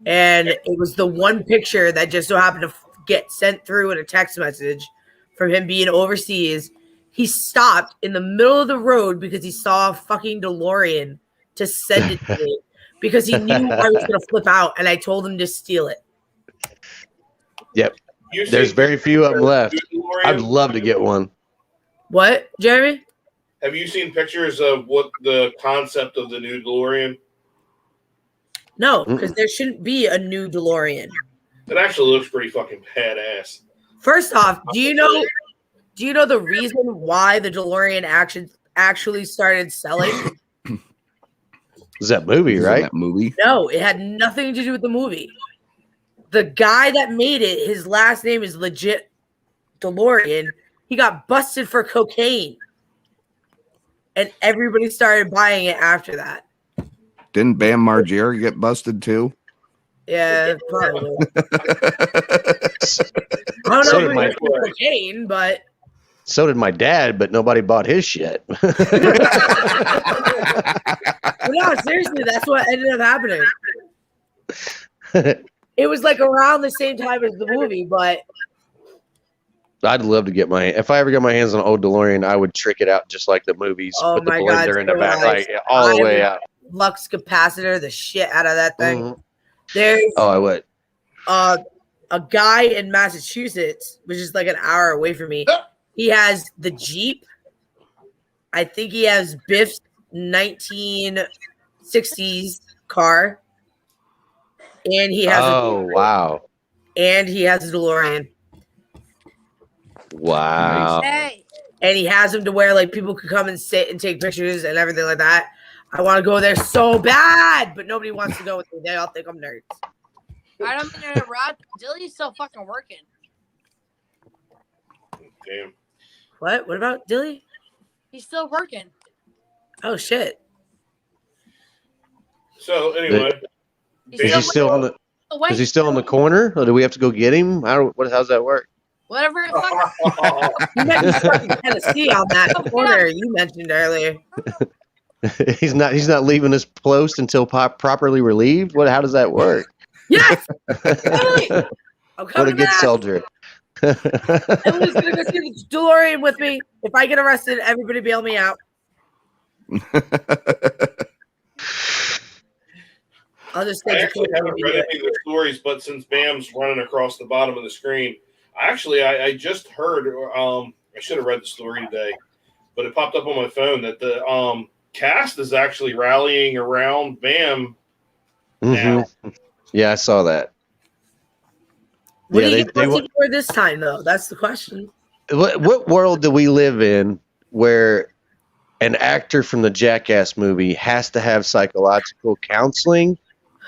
and it was the one picture that just so happened to get sent through in a text message from him being overseas. He stopped in the middle of the road because he saw a fucking DeLorean to send it to me because he knew I was going to flip out, and I told him to steal it. Yep. There's very few of them left. I'd love to get one. What, Jeremy? Have you seen pictures of what the concept of the new DeLorean? No, because there shouldn't be a new DeLorean. It actually looks pretty fucking badass. First off, do you know the reason why the DeLorean actually started selling? Is that movie, right? That movie? No, it had nothing to do with the movie. The guy that made it, his last name is legit DeLorean. He got busted for cocaine. And everybody started buying it after that. Didn't Bam Margera get busted too? Yeah, probably. I don't know if it was cocaine, but so did my dad, but nobody bought his shit. No, seriously, that's what ended up happening. It was like around the same time as the movie, but I'd love to get if I ever got my hands on an old DeLorean, I would trick it out just like the movies. Oh put the my blender God, in the back, like all the way out. Lux capacitor the shit out of that thing. Mm-hmm. There's I would. A guy in Massachusetts, which is like an hour away from me. He has the Jeep. I think he has Biff's 19 '60s car, and he has wow. and he has a DeLorean. Wow. Hey, And he has them to where like people could come and sit and take pictures and everything like that. I want to go there so bad, but nobody wants to go with me. They all think I'm nerds. I don't mean to interrupt. Dilly's still fucking working. Damn. What? What about Dilly? He's still working. Oh shit! So anyway, He's Is he still on the? away. Is he still in the corner, or do we have to go get him? How's that work? Whatever. It fucking, You mentioned fucking Tennessee on that corner you mentioned earlier. He's not leaving his post until properly relieved. How does that work? Yes. Totally. I'm What a coming good back. soldier. Emily's gonna go see the DeLorean with me. If I get arrested, everybody bail me out. I'll just I say actually haven't read any of the stories, but since Bam's running across the bottom of the screen, I just heard. I should have read the story today, but it popped up on my phone that the cast is actually rallying around Bam now. Yeah, I saw that. What Yeah, do you they get busted for this time, though? That's the question. What world do we live in where an actor from the Jackass movie has to have psychological counseling,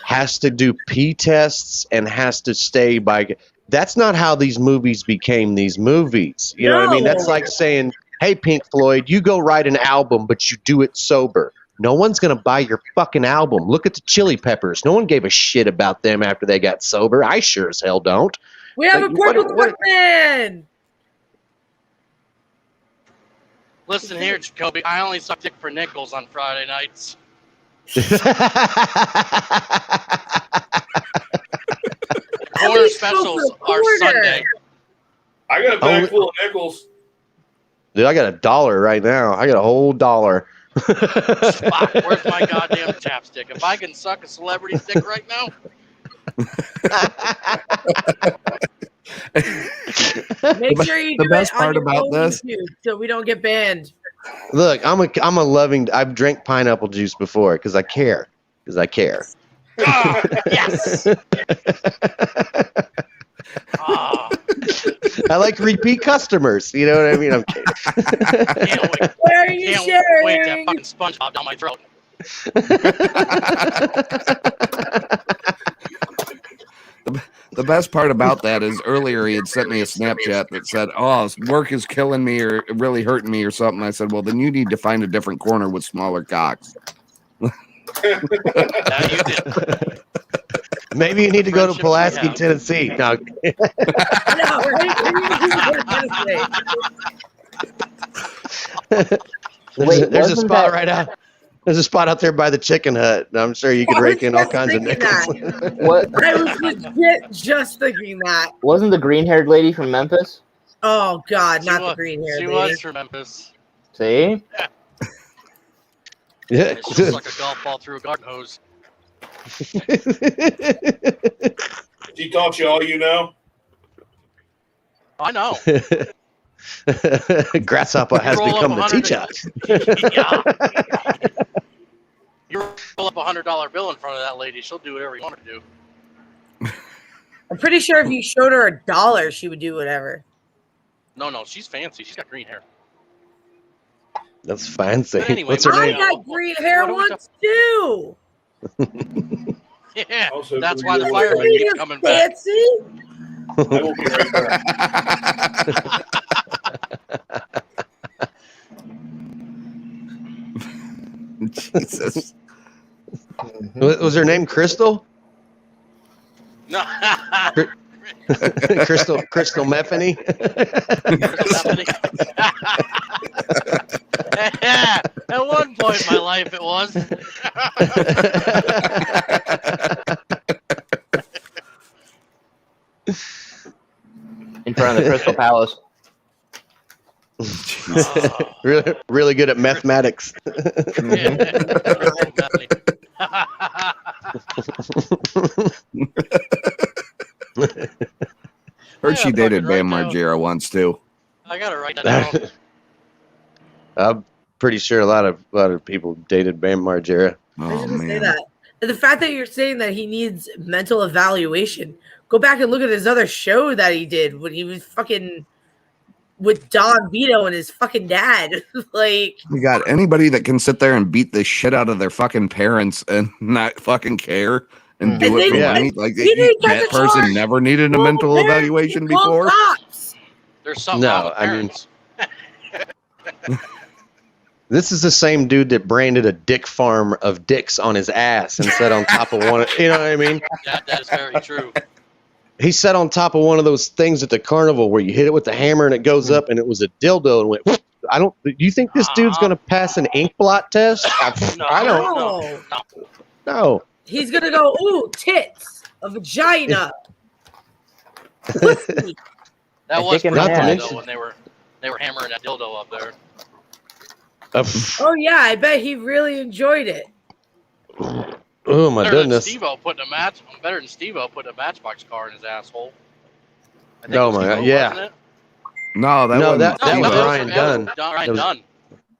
has to do P tests, and has to stay by? That's not how these movies became these movies. You know what I mean? That's like saying, hey, Pink Floyd, you go write an album, but you do it sober. No one's going to buy your fucking album. Look at the Chili Peppers. No one gave a shit about them after they got sober. I sure as hell don't. We have a crippled man. Listen here, Jacoby. I only suck dick for nickels on Friday nights. Corner specials are Sunday. I got a bag full of nickels. Dude, I got $1 right now. I got a whole $1. Fuck, where's my goddamn chapstick? If I can suck a celebrity dick right now. Make sure you The do best it on part your about own this- YouTube so we don't get banned. Look, I'm a loving. I've drank pineapple juice before because I care. Ah, yes. Ah. I like repeat customers. You know what I mean? I'm kidding. Can't wait. Where are you sharing? Wait that fucking SpongeBob down my throat. The best part about that is earlier he had sent me a Snapchat that said, "Oh, work is killing me or really hurting me or something." I said, "Well, then you need to find a different corner with smaller cocks." You did. Maybe you need to go to Pulaski, Tennessee. No. There's a spot right out. There's a spot out there by the chicken hut. I'm sure you could rake in all kinds of nickels. What? I was legit just thinking that. Wasn't the green-haired lady from Memphis? Oh God, She not was- the green hair She lady. was from Memphis. See? Yeah. It's just like a golf ball through a garden hose. She taught you all you know. I know. Grasshopper has Roll up become the 100 teacher. Yeah. You roll up $100 bill in front of that lady, she'll do whatever you want her to do. I'm pretty sure if you showed her $1, she would do whatever. No, she's fancy. She's got green hair. That's fancy. But anyway, What's her I name? got green hair What are we once too. Yeah, Also, that's why the you- firemen Are keep you coming back. fancy? I will be right back. Jesus. Was her name Crystal? No. Crystal Metheny? Yeah, at one point in my life it was. In front of the Crystal Palace. really good at mathematics. Heard she Yeah, dated fucking Bam right Margera once too. I gotta write that down. I'm pretty sure a lot of people dated Bam Margera. I was Oh just gonna say man. that. And the fact that you're saying that he needs mental evaluation, go back and look at his other show that he did when he was fucking with Don Vito and his fucking dad. Like, You got anybody that can sit there and beat the shit out of their fucking parents and not fucking care and do And it for they- money? Like he didn't get that the person charge. never needed a Well, mental parents evaluation call before. cops. There's something wrong with parents. This is the same dude that branded a dick farm of dicks on his ass and sat on top of one. You know what I mean? That is very true. He sat on top of one of those things at the carnival where you hit it with the hammer and it goes up, and it was a dildo and went. Whoop. I don't. Do you think this dude's gonna pass an ink blot test? I don't. No. He's gonna go, ooh, tits, a vagina. Pussy. That was dick in pretty the funny ass. though when they were hammering that dildo up there. Oh yeah, I bet he really enjoyed it. Oh my Better goodness. than Steve-O putting a Matchbox car in his asshole. I think Oh it was my God, Steve-O, yeah. wasn't it? No, that wasn't that Steve-O. was that Ryan Dunn. Ryan Dunn.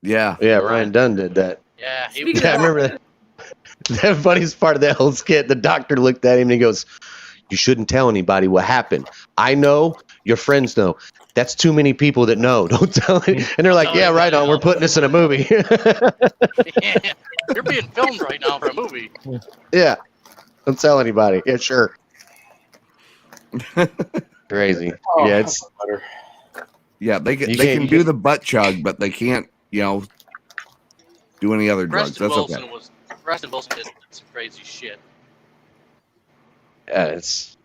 Yeah. Yeah, Ryan Dunn did that. Yeah, he Speaking Yeah, I of remember that. The funniest part of that whole skit, the doctor looked at him and he goes, "You shouldn't tell anybody what happened. I know, your friends know. That's too many people that know. Don't tell any." And they're like, "Yeah, right on. We're putting this in a movie." You're being filmed right now for a movie. Yeah. Don't tell anybody. Yeah, sure. Crazy. Yeah, it's Yeah, they can You they can't- can you do can't- the butt chug, but they can't, do any other drugs. Preston Wilson did some crazy shit.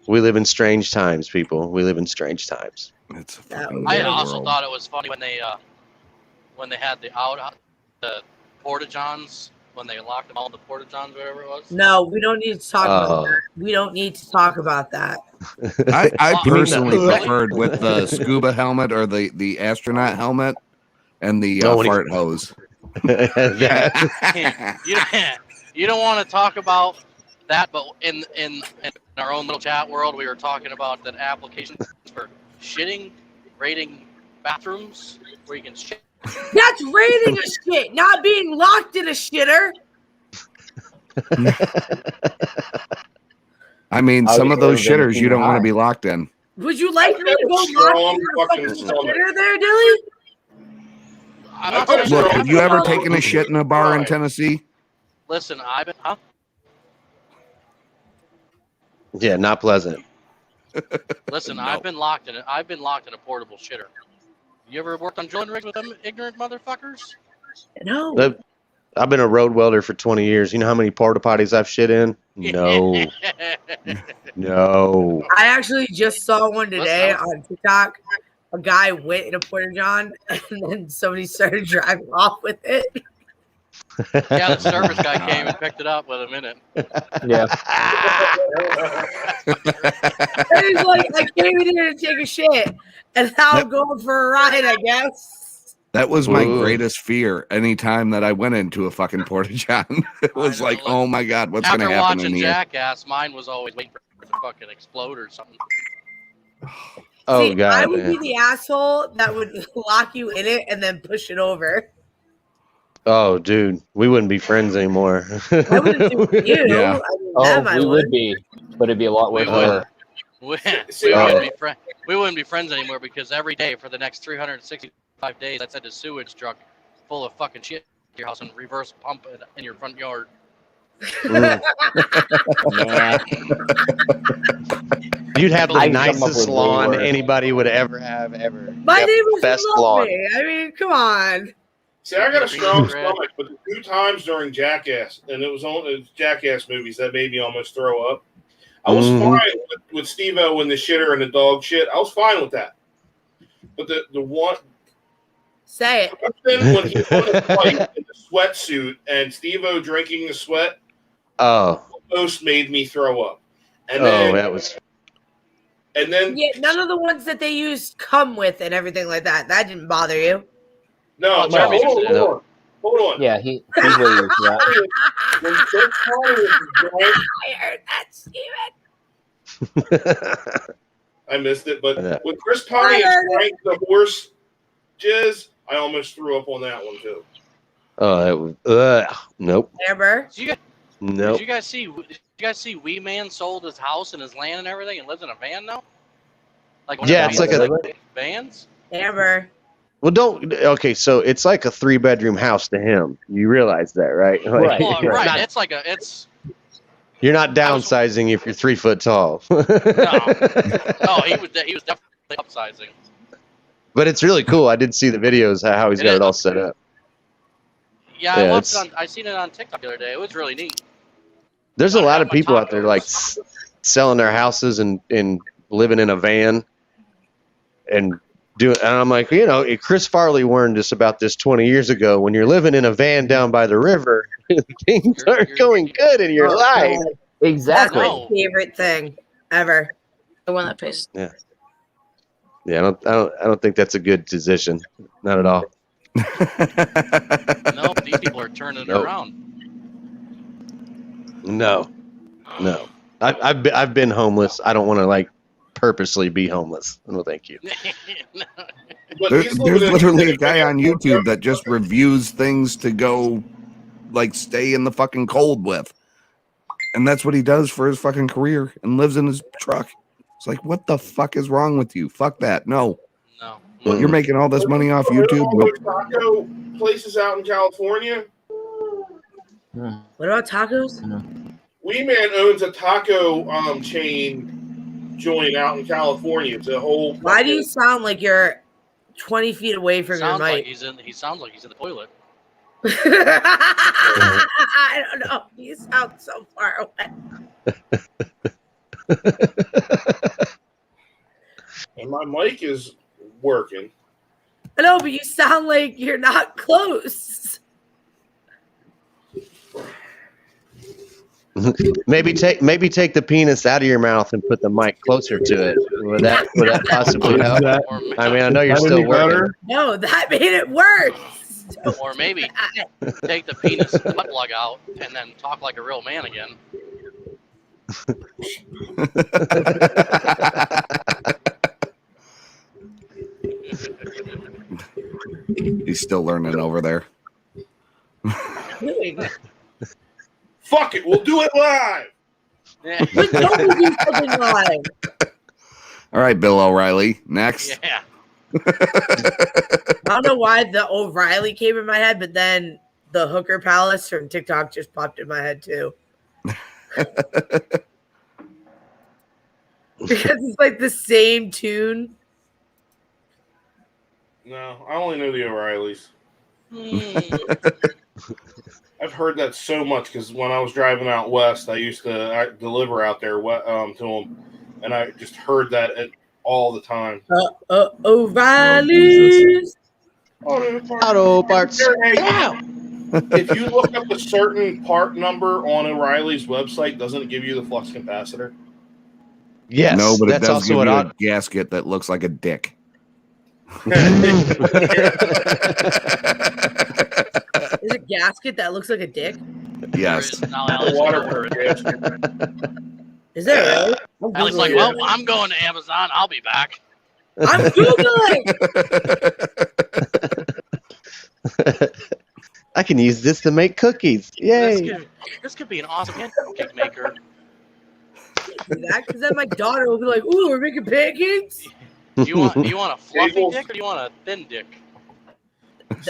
we live in strange times, people. We live in strange times. It's a fucking I weird also world. thought it was funny when they had the porta-johns, when they locked them all in the porta-johns, whatever it was. No, we don't need to talk about Oh. that. We don't need to talk about that. I You mean personally the- preferred with the scuba helmet or the astronaut helmet and the Oh, when he- fart hose. That- You don't want to talk about that, but in our own little chat world, we were talking about that application for shitting, rating bathrooms where you can shit. That's rating a shit, not being locked in a shitter. I mean, I some was of those never been shitters you don't want to high. be locked in. Would you like me to go Strong lock you in a fucking fucking stomach. shitter there, Dilly? I'm not Look, Look, saying- have you ever taken a shit in a bar in Tennessee? Listen, I've been, huh? yeah, not pleasant. Listen, No. I've been locked in a portable shitter. You ever worked on drilling rigs with them ignorant motherfuckers? No. I've been a road welder for 20 years. You know how many porta potties I've shit in? No. No. I actually just saw one today Listen, on TikTok. A guy went in a porta john and then somebody started driving off with it. Yeah, the service guy came and picked it up with him in it. Yeah. And he's like, I came in here to take a shit, and now I'm going for a ride, I guess. That was my Ooh. greatest fear anytime that I went into a fucking porta john. It was know, like, like, oh my God, what's going to After happen in watching here? Jackass, mine was always waiting for it to fucking explode or something. Oh, See, God. I would man. be the asshole that would lock you in it and then push it over. Oh, dude. We wouldn't be friends anymore. I wouldn't do it with you. Yeah. I mean, Oh, them I we would. would be, but it'd be a lot worse We for would. her. We wouldn't be friends anymore because every day for the next 365 days, I sent a sewage truck full of fucking shit to your house and reverse pump it in your front yard. Mm. You'd have the I'd come up nicest with way lawn worse. anybody would ever have ever. My Yep, neighbors best love lawn. me. I mean, come on. See, I got a strong Red. stomach, but the 2 times during Jackass, and it was Jackass movies that made me almost throw up. I was Mhm. fine with Steve-O and the shitter and the dog shit. I was fine with that. But the one Say it. then when he won a fight in the sweatsuit and Steve-O drinking the sweat Oh, almost made me throw up. And oh, then that was. Yeah, none of the ones that they use come with and everything like that. That didn't bother you. no, Well, Jeremy hold did. on. Hold on. Yeah, he's way used to that. When Chris Conner was drank, I heard that, Steven. I missed it, but Yeah. when Chris Pontius I heard it. drank the horse jizz, I almost threw up on that one too. Nope. Amber. Nope. Did you guys see Wee Man sold his house and his land and everything and lives in a van now? Like Yeah, it's like a vans. Amber. Well, okay, so it's like a 3-bedroom house to him. You realize that, right? Like, Right. It's. You're not downsizing if you're 3 foot tall. No, he was definitely upsizing. But it's really cool. I did see the videos how he's got it all set up. Yeah, I watched it I seen it on TikTok the other day. It was really neat. There's a lot of people out there like selling their houses and living in a van and I'm like, Chris Farley warned us about this 20 years ago. When you're living in a van down by the river, things aren't going good in your life. Exactly. That's my favorite thing ever. The one that pays. Yeah. Yeah, I don't think that's a good decision. Not at all. No, these people are turning it around. No. I've been homeless. I don't want to purposely be homeless. No, thank you. There's literally a guy on YouTube that just reviews things to go stay in the fucking cold with. And that's what he does for his fucking career and lives in his truck. It's like, what the fuck is wrong with you? Fuck that. No. You're making all this money off YouTube. Nope. Taco places out in California. What about tacos? Wee Man owns a taco chain joint out in California. It's a whole. Why do you sound like you're 20 feet away from your mic? He sounds like he's in the toilet. I don't know. You sound so far away. And my mic is working. I know, but you sound like you're not close. Maybe take the penis out of your mouth and put the mic closer to it. Would that possibly help? I mean, I know you're still working. No, that made it worse. Or maybe take the penis butt plug out and then talk like a real man again. He's still learning over there. Fuck it, we'll do it live. All right, Bill O'Reilly. Next. Yeah. I don't know why the O'Reilly came in my head, but then the Hooker Palace from TikTok just popped in my head too. Because it's like the same tune. No, I only know the O'Reillys. I've heard that so much because when I was driving out west, I used to deliver out there to them, and I just heard that all the time. O'Reilly's Auto Parts. If you look up a certain part number on O'Reilly's website, doesn't it give you the flux capacitor? Yes, no, but it that's does also give you what a gasket that looks like a dick. There's a gasket that looks like a dick. Yes. Waterproof gasket. Is that really? Alex like, well, I'm going to Amazon. I'll be back. I'm Googling. I can use this to make cookies. Yay! This could be an awesome pancake maker. Because then my daughter will be like, "Ooh, we're making pancakes." Do you want a fluffy dick or do you want a thin dick?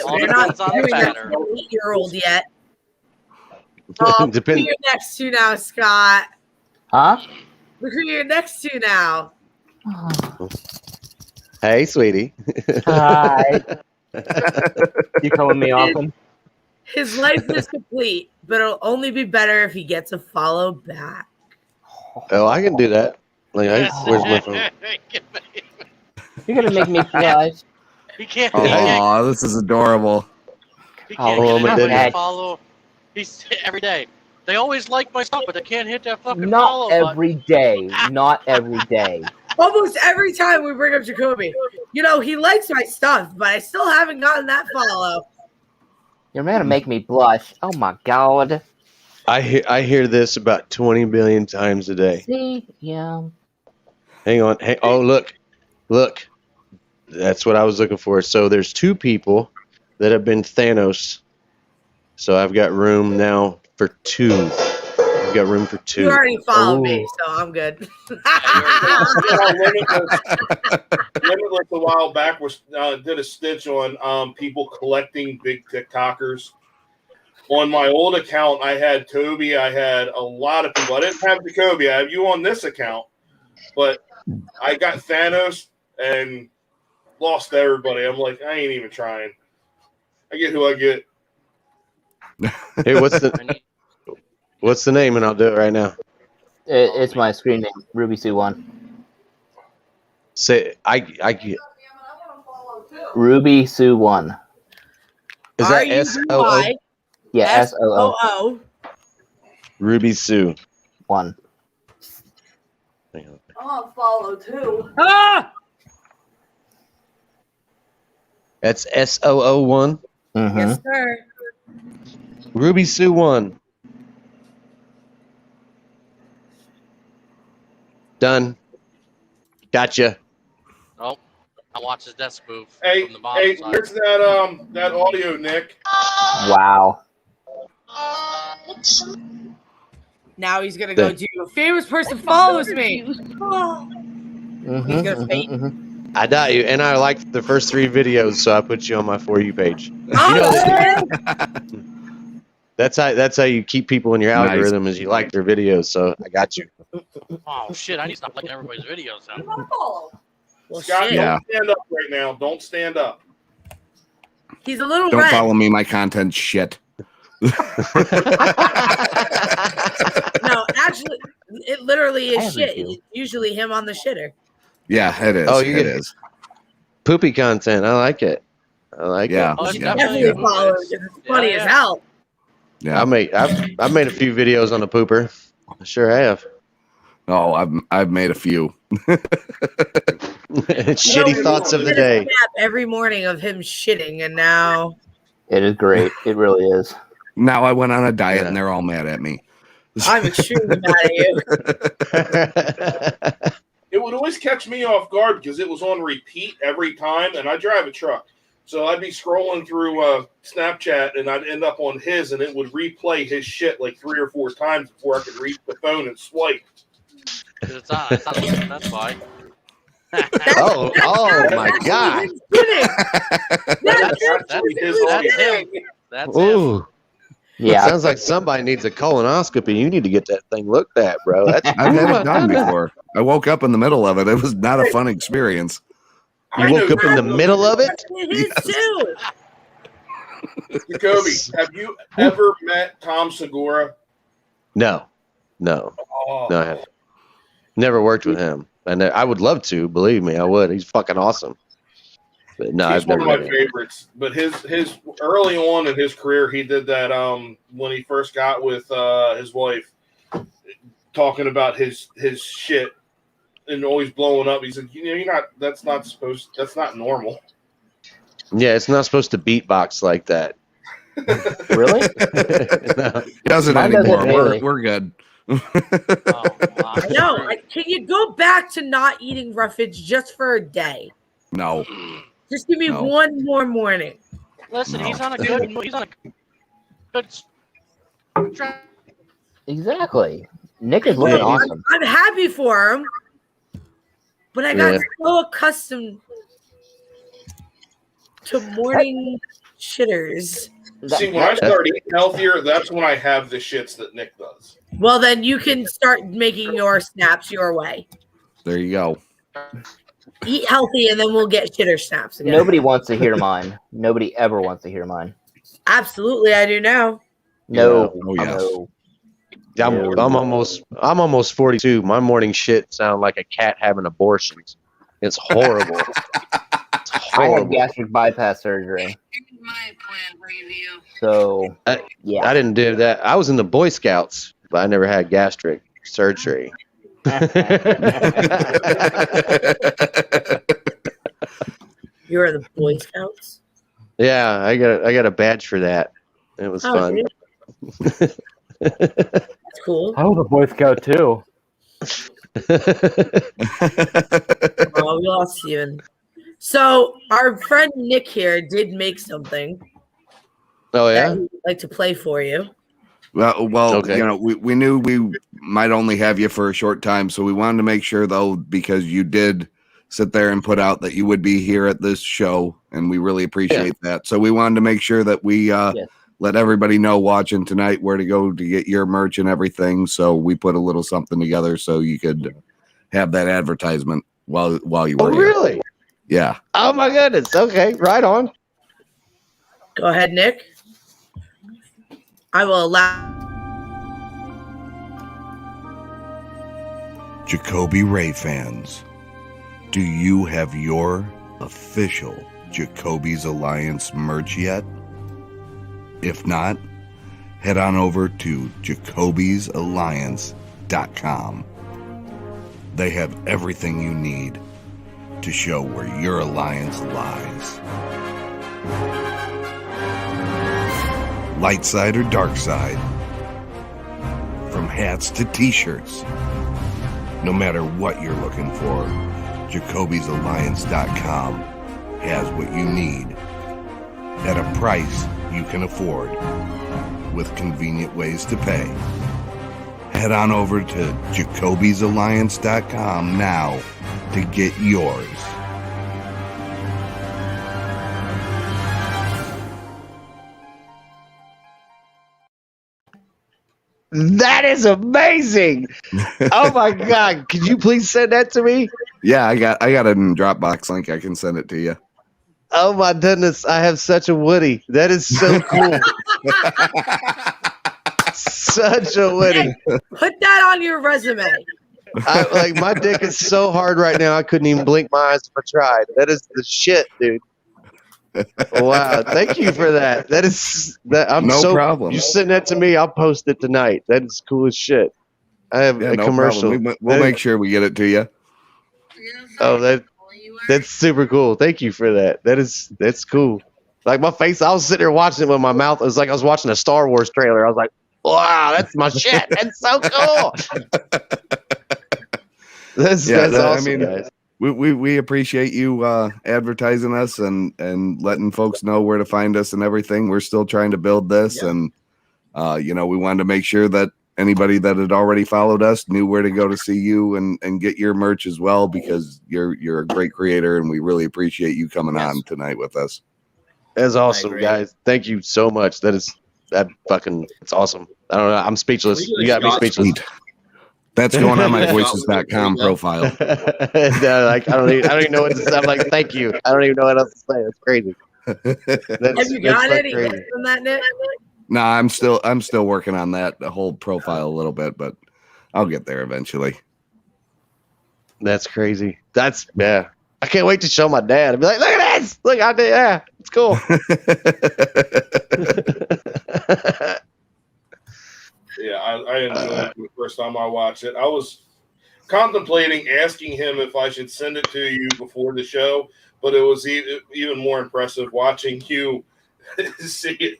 All We're not depends on the doing that batter. for an 8-year-old yet. Depends. Look who you're next to now, Scott. Huh? Look who you're next to now. Hey, sweetie. Hi. You calling me often? His life is complete, but it'll only be better if he gets a follow back. Oh, I can do that. Where's my phone? You're gonna make me realize. He can't. Oh, this is adorable. He can't follow. He's every day. They always like my stuff, but they can't hit that fucking follow button. Not every day. Not every day. Almost every time we bring up Jacoby, he likes my stuff, but I still haven't gotten that follow. You're gonna make me blush. Oh my god. I hear this about 20 billion times a day. See, yeah. Hang on. Hey, oh look. That's what I was looking for. So there's 2 people that have been Thanos So I've got room now for 2. I've got room for 2. You already followed me, so I'm good. Limitless a while back did a stitch on people collecting big TikTokers. On my old account, I had Toby. I had a lot of people. I didn't have Jacoby. I have you on this account, but I got Thanos and lost everybody. I'm like, I ain't even trying. I get who I get. Hey, what's the name? And I'll do it right now. It's my screen name, Ruby Sue 1. Say I Ruby Sue 1. Is that SOO? Yeah, SOO. Ruby Sue 1. I want to follow too. That's SOO1. Mm-hmm. Yes, sir. Ruby Sue 1. Done. Gotcha. Oh, I watched his desk move Hey, from the bottom side. where's that audio, Nick? Wow. Now he's gonna go do a famous person follows me. Mm-hmm, He's gonna faint. I doubt you, and I liked the first 3 videos, so I put you on my For You page. That's how you keep people in your algorithm is you like their videos. So I got you. Oh shit! I need to stop liking everybody's videos now. Well, Scott, shit. don't stand up right now. Don't stand up. He's a little Don't red. follow me. My content's shit. No, actually, it literally is shit. It's usually him on the shitter. Yeah, it is. Oh, you it get is. poopy content. I like it. I like Yeah. it. Oh, You it's should definitely definitely a follow movie. him because it's funny Yeah, as yeah. hell. Yeah. I've made a few videos on the pooper. I sure have. Oh, I've made a few. Shitty thoughts of the day. Every morning of him shitting, and now It is great. It really is. Now I went on a diet Yeah. and they're all mad at me. I'm extremely mad at you. It would always catch me off guard because it was on repeat every time, and I drive a truck. So I'd be scrolling through Snapchat, and I'd end up on his, and it would replay his shit like 3 or 4 times before I could reach the phone and swipe. It's on. That's why. Oh my God. That's him. That's him. Ooh. Yeah. Sounds like somebody needs a colonoscopy. You need to get that thing looked at, bro. That's I've had it done before. I woke up in the middle of it. It was not a fun experience. You woke up in the middle of it? His too. Jacoby, have you ever met Tom Segura? No. Oh. No, I haven't. Never worked with him. And I would love to, believe me, I would. He's fucking awesome. But no, He's I've one never of my met him. favorites. But his early on in his career, he did that when he first got with his wife, talking about his shit and always blowing up. He said, that's not normal. Yeah, it's not supposed to beatbox like that. Really? No. Doesn't Mine anymore. doesn't really. We're good. Oh, wow. No, can you go back to not eating roughage just for a day? No. Just give me No. one more morning. Listen, No. he's on a good track. Exactly. Nick is looking Yeah, awesome. I'm happy for him, but I got Yeah. so accustomed to morning shitters. See, when I start eating healthier, that's when I have the shits that Nick does. Well, then you can start making your snaps your way. There you go. Eat healthy, and then we'll get shitter snaps again. Nobody wants to hear mine. Nobody ever wants to hear mine. Absolutely, I do now. No. Oh, yes. No. I'm almost 42. My morning shit sound like a cat having abortions. It's horrible. It's I had horrible. gastric bypass surgery. So, yeah. I didn't do that. I was in the Boy Scouts, but I never had gastric surgery. You're the Boy Scouts. Yeah, I got a badge for that. It was fun. Dude. That's cool. I was a Boy Scout too. Oh, we lost Steven. So our friend Nick here did make something. Oh that yeah. he would like to play for you. Well, Okay. you know, we knew we might only have you for a short time, so we wanted to make sure, though, because you did sit there and put out that you would be here at this show, and we really appreciate that. So we wanted to make sure that we let everybody know watching tonight where to go to get your merch and everything. So we put a little something together so you could have that advertisement while you were Oh here. really? Yeah. Oh my goodness. Okay, right on. Go ahead, Nick. I will allow. Jacoby Ray fans, do you have your official Jacoby's Alliance merch yet? If not, head on over to Jacoby'sAlliance.com. They have everything you need to show where your alliance lies. Light side or dark side, from hats to t-shirts, no matter what you're looking for, Jacoby'sAlliance.com has what you need at a price you can afford with convenient ways to pay. Head on over to Jacoby'sAlliance.com now to get yours. That is amazing. Oh my God. Could you please send that to me? Yeah, I got it in Dropbox link. I can send it to you. Oh my goodness. I have such a Woody. That is so cool. Such a Woody. Put that on your resume. Like my dick is so hard right now. I couldn't even blink my eyes if I tried. That is the shit, dude. Wow, thank you for that. That is that. I'm No so problem. You send that to me, I'll post it tonight. That is cool as shit. I have a no commercial. problem. We'll make sure we get it to you. Oh, that's super cool. Thank you for that. That's cool. Like my face, I was sitting there watching it with my mouth. It was like I was watching a Star Wars trailer. I was like, wow, that's my shit. That's so cool. That's awesome, guys. We appreciate you advertising us and letting folks know where to find us and everything. We're still trying to build this, and we wanted to make sure that anybody that had already followed us knew where to go to see you and get your merch as well, because you're a great creator, and we really appreciate you coming on tonight with us. That's awesome, guys. Thank you so much. It's awesome. I don't know. I'm speechless. You got me speechless. That's going on my voices.com profile. No, like I don't even know what to say. I'm like, thank you. I don't even know what else to say. That's crazy. Have you got any crazy. from that, Nick? No, I'm still working on that whole profile a little bit, but I'll get there eventually. That's crazy. I can't wait to show my dad. I'd be like, look at this. Look, I did. Yeah, it's cool. Yeah, I enjoyed it the first time I watched it. I was contemplating asking him if I should send it to you before the show, but it was even more impressive watching you see it.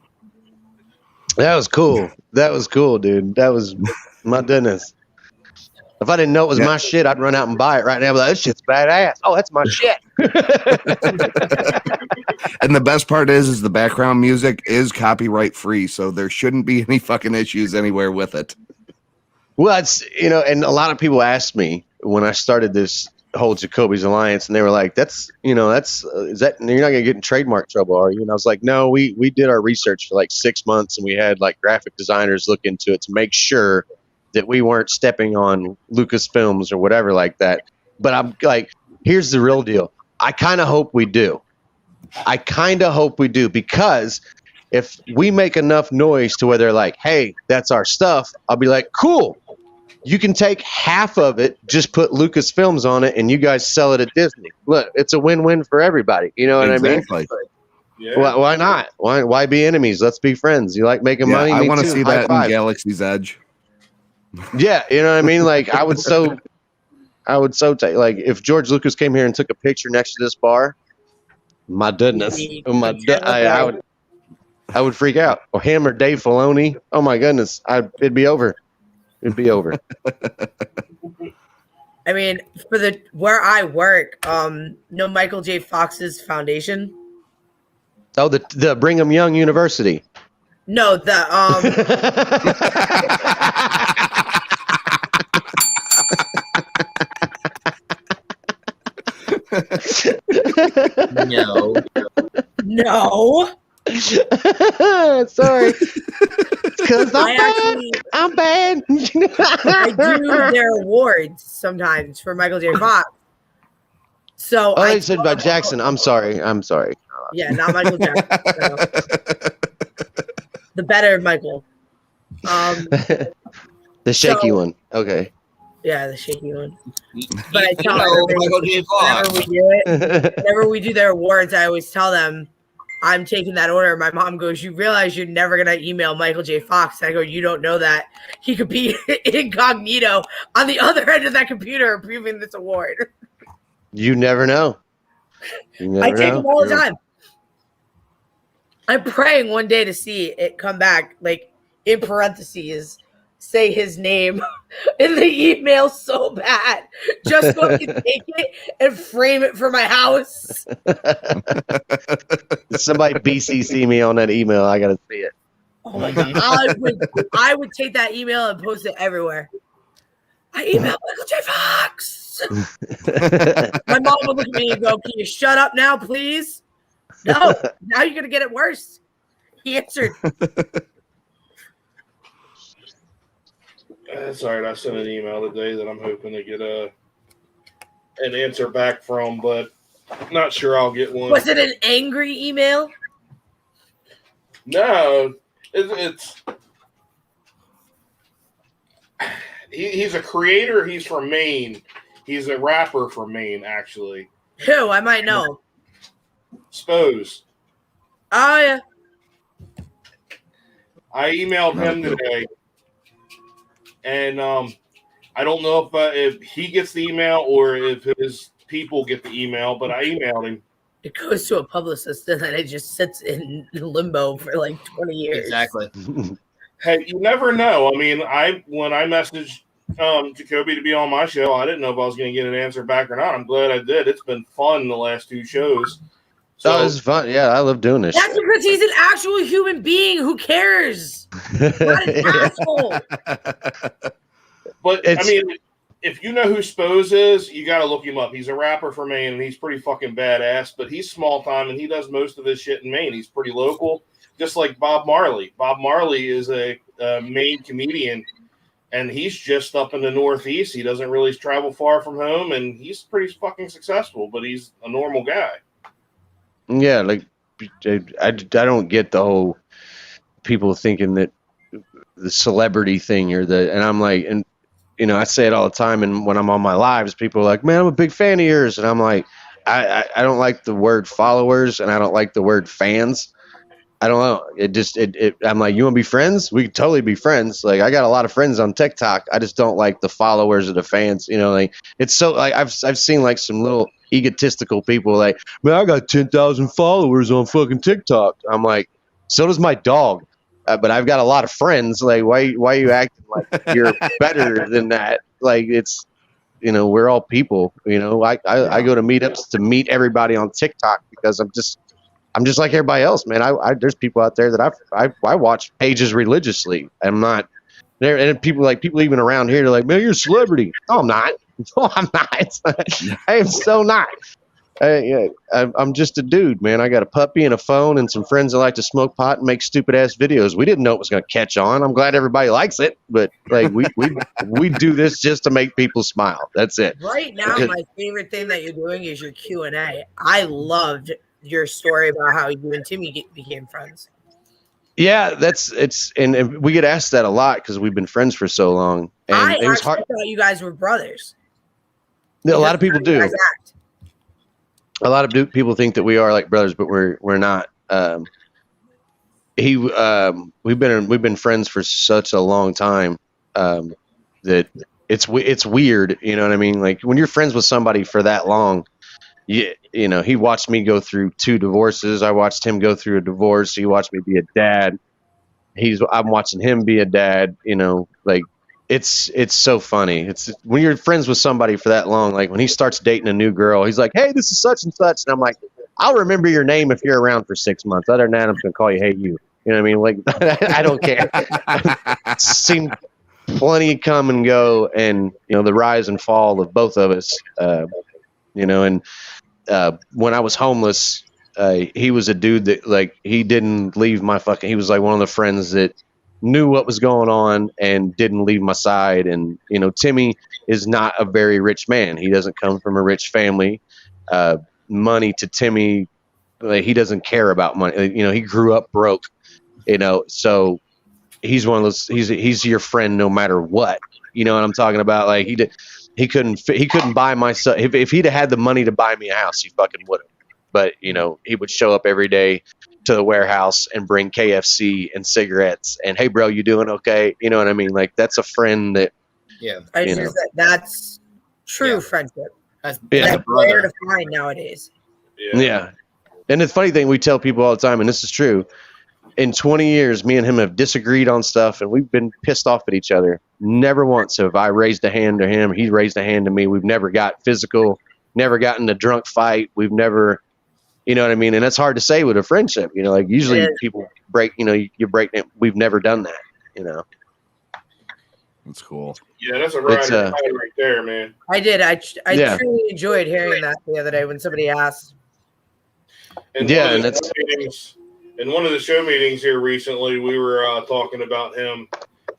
That was cool. That was cool, dude. That was my goodness. If I didn't know it was my shit, I'd run out and buy it right now. But like, this shit's badass. Oh, that's my shit. And the best part is the background music is copyright free, so there shouldn't be any fucking issues anywhere with it. Well, it's and a lot of people asked me when I started this whole Jacoby's Alliance, and they were like, is that you're not gonna get in trademark trouble, are you? And I was like, no, we did our research for like 6 months, and we had like graphic designers look into it to make sure that we weren't stepping on Lucasfilms or whatever like that. But I'm like, here's the real deal. I kind of hope we do. Because if we make enough noise to where they're like, hey, that's our stuff, I'll be like, cool. You can take half of it, just put Lucasfilms on it, and you guys sell it at Disney. Look, it's a win-win for everybody. You know what I mean? Yeah. Why not? Why be enemies? Let's be friends. You like making money? I Me want to too. see High that five. in Galaxy's Edge. Yeah, you know what I mean? Like I would so take, like, if George Lucas came here and took a picture next to this bar, my goodness. I would freak out. Or him or Dave Filoni. Oh my goodness. It'd be over. It'd be over. I mean, for where I work, no Michael J. Fox's foundation. Oh, the Brigham Young University. No, the No. no. Sorry. Because I'm bad. I do their awards sometimes for Michael J. Fox. So I said about Jackson. I'm sorry. Yeah, not Michael Jackson. No. The better Michael. The shaky one. Okay. Yeah, the shaky one. You But I tell know them Michael J. Fox. whenever we do their awards, I always tell them I'm taking that order. My mom goes, "You realize you're never gonna email Michael J. Fox?" I go, "You don't know that. He could be incognito on the other end of that computer approving this award." You never know. I take them all the time. I'm praying one day to see it come back, like in parentheses, say his name in the email so bad, just so I can take it and frame it for my house. Somebody BCC me on that email. I gotta see it. Oh my god! I would take that email and post it everywhere. I emailed Michael J. Fox. My mom would look at me and go, "Can you shut up now, please?" No, now you're gonna get it worse. He answered. That's all right. I sent an email today that I'm hoping to get an answer back from, but not sure I'll get one. Was it an angry email? No, it's he's a creator. He's from Maine. He's a rapper from Maine, actually. Who? I might know. Spose. Oh yeah. I emailed him today, and I don't know if he gets the email or if his people get the email, but I emailed him. It goes to a publicist and then it just sits in limbo for like 20 years. Exactly. Hey, you never know. I mean, when I messaged Jacoby to be on my show, I didn't know if I was going to get an answer back or not. I'm glad I did. It's been fun the last 2 shows. So, this is fun. Yeah, I love doing this. That's because he's an actual human being who cares. Not an asshole. But, I mean, if you know who Spose is, you got to look him up. He's a rapper from Maine, and he's pretty fucking badass. But he's small time, and he does most of his shit in Maine. He's pretty local, just like Bob Marley. Bob Marley is a Maine comedian, and he's just up in the Northeast. He doesn't really travel far from home, and he's pretty fucking successful, but he's a normal guy. Yeah, like I don't get the whole people thinking that the celebrity thing and I'm like, and you know, I say it all the time, and when I'm on my lives, people are like, "Man, I'm a big fan of yours," and I'm like, I don't like the word followers, and I don't like the word fans. I don't know. I'm like, you want to be friends? We could totally be friends. Like, I got a lot of friends on TikTok. I just don't like the followers or the fans. You know, like it's so like I've seen like some little egotistical people like, man, I got 10,000 followers on fucking TikTok. I'm like, so does my dog. But I've got a lot of friends. Like, why are you acting like you're better than that? Like, it's, you know, we're all people. You know, I go to meetups to meet everybody on TikTok because I'm just like everybody else, man. There's people out there that I watch pages religiously. I'm not there, and people even around here, they're like, man, you're a celebrity. No, I'm not. No, I'm not. I am so not. I'm just a dude, man. I got a puppy and a phone and some friends that like to smoke pot and make stupid ass videos. We didn't know it was going to catch on. I'm glad everybody likes it, but like we do this just to make people smile. That's it. Right now, my favorite thing that you're doing is your Q&A. I loved your story about how you and Timmy became friends. Yeah, and we get asked that a lot because we've been friends for so long. And I it was actually thought you guys were brothers. A lot of people do. A lot of people think that we are like brothers, but we're not. We've been friends for such a long time that it's weird. You know what I mean? Like when you're friends with somebody for that long, you know, he watched me go through 2 divorces. I watched him go through a divorce. He watched me be a dad. I'm watching him be a dad. You know, like. It's so funny. It's when you're friends with somebody for that long, like when he starts dating a new girl, he's like, hey, this is such and such. And I'm like, I'll remember your name if you're around for 6 months. Other than that, I'm just going to call you Hey You. You know what I mean? Like, I don't care. Seen plenty come and go, and the rise and fall of both of us. And when I was homeless, he was a dude that, like, he didn't leave my fucking. He was like one of the friends that knew what was going on and didn't leave my side. And Timmy is not a very rich man. He doesn't come from a rich family. Money to Timmy, like, he doesn't care about money. He grew up broke. So he's one of those. He's your friend no matter what. You know what I'm talking about? Like, he couldn't buy my son. If he'd have had the money to buy me a house, he fucking would have. But he would show up every day to the warehouse and bring KFC and cigarettes. And, hey, bro, you doing okay? You know what I mean? Like, that's a friend that. Yeah, that's true friendship. That's rare to find nowadays. Yeah. And the funny thing, we tell people all the time, and this is true. In 20 years, me and him have disagreed on stuff, and we've been pissed off at each other. Never once have I raised a hand to him. He raised a hand to me. We've never got physical, never gotten a drunk fight. We've never, you know what I mean? And that's hard to say with a friendship. Like, usually people break, you break it. We've never done that, That's cool. Yeah, that's a rider right there, man. I did. I truly enjoyed hearing that the other day when somebody asked. And in one of the show meetings here recently, we were talking about him.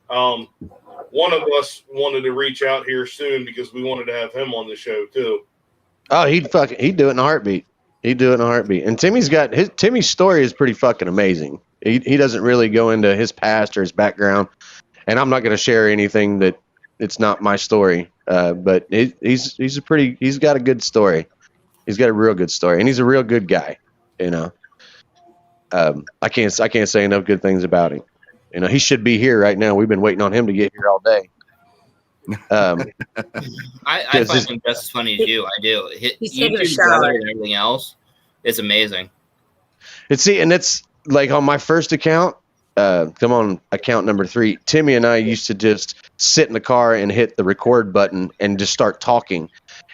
One of us wanted to reach out here soon because we wanted to have him on the show too. Oh, he'd do it in a heartbeat. He'd do it in a heartbeat. And Timmy's story is pretty fucking amazing. He doesn't really go into his past or his background, and I'm not going to share anything that it's not my story. But he's got a good story. He's got a real good story, and he's a real good guy. I can't say enough good things about him. He should be here right now. We've been waiting on him to get here all day. I find him just as funny as you. I do. He's taking a YouTube's shower better than everything else. It's amazing. And it's like on my first account. Come on, account number 3. Timmy and I used to just sit in the car and hit the record button and just start talking.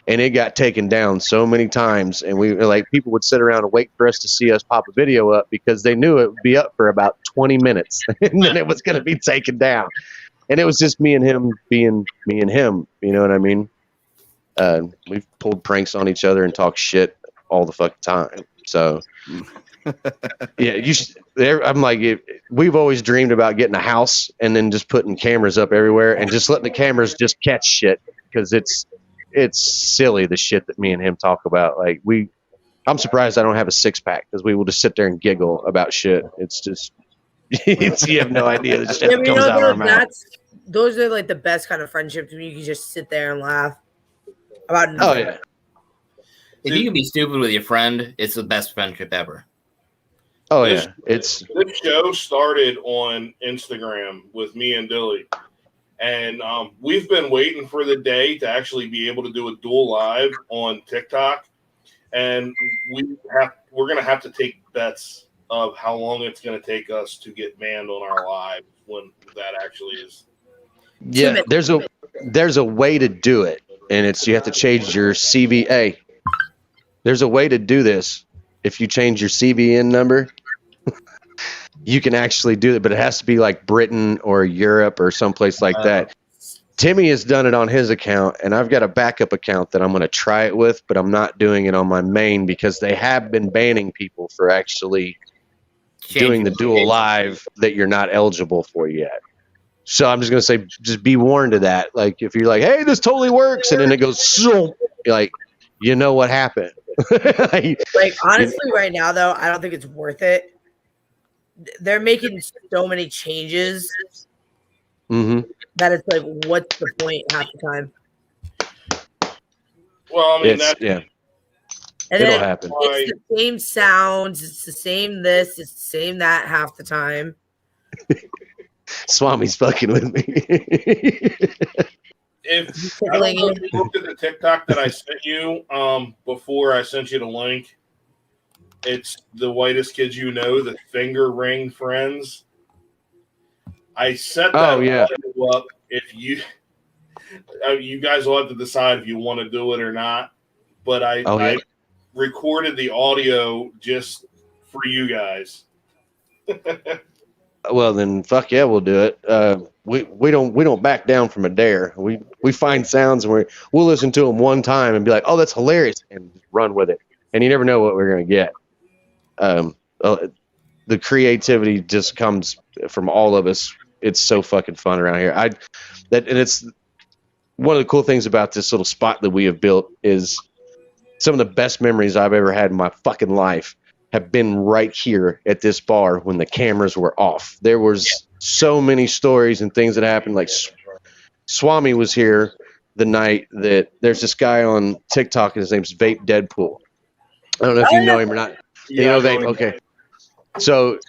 And it got taken down so many times, and people would sit around and wait for us to see us pop a video up because they knew it would be up for about 20 minutes, and then it was going to be taken down. And it was just me and him being me and him. You know what I mean? We've pulled pranks on each other and talked shit all the fucking time. So, yeah, I'm like, we've always dreamed about getting a house and then just putting cameras up everywhere and just letting the cameras just catch shit because it's silly, the shit that me and him talk about. Like, I'm surprised I don't have a 6-pack because we will just sit there and giggle about shit. It's just, you have no idea the shit that comes out of our mouth. Those are like the best kind of friendships when you can just sit there and laugh about nothing. Oh yeah. If you can be stupid with your friend, it's the best friendship ever. Oh yeah. This show started on Instagram with me and Dilly. And we've been waiting for the day to actually be able to do a dual live on TikTok. And we're going to have to take bets of how long it's going to take us to get banned on our live when that actually is. Yeah, there's a way to do it. And you have to change your CVA. There's a way to do this. If you change your CVN number, you can actually do it, but it has to be like Britain or Europe or someplace like that. Timmy has done it on his account, and I've got a backup account that I'm going to try it with, but I'm not doing it on my main because they have been banning people for actually doing the dual live that you're not eligible for yet. So I'm just going to say, just be warned of that. Like, if you're like, hey, this totally works, and then it goes, so, like, you know what happened. like, honestly, right now, though, I don't think it's worth it. They're making so many changes that it's like, what's the point half the time? Well, I mean, and it'll happen. It's the same sounds, it's the same this, it's the same that half the time. Swami's fucking with me. If I don't know if you looked at the TikTok that I sent you before I sent you the link, it's the whitest kids you know, the finger ring friends. I set that up. If you guys will have to decide if you want to do it or not. But I recorded the audio just for you guys. Well, then fuck yeah, we'll do it. We don't back down from a dare. We find sounds and we'll listen to them one time and be like, oh, that's hilarious, and run with it. And you never know what we're gonna get. The creativity just comes from all of us. It's so fucking fun around here. And it's one of the cool things about this little spot that we have built is some of the best memories I've ever had in my fucking life have been right here at this bar when the cameras were off. There was so many stories and things that happened. Like Swami was here the night that there's this guy on TikTok and his name's Vape Deadpool. I don't know if you know him or not. You know Vape? Okay. So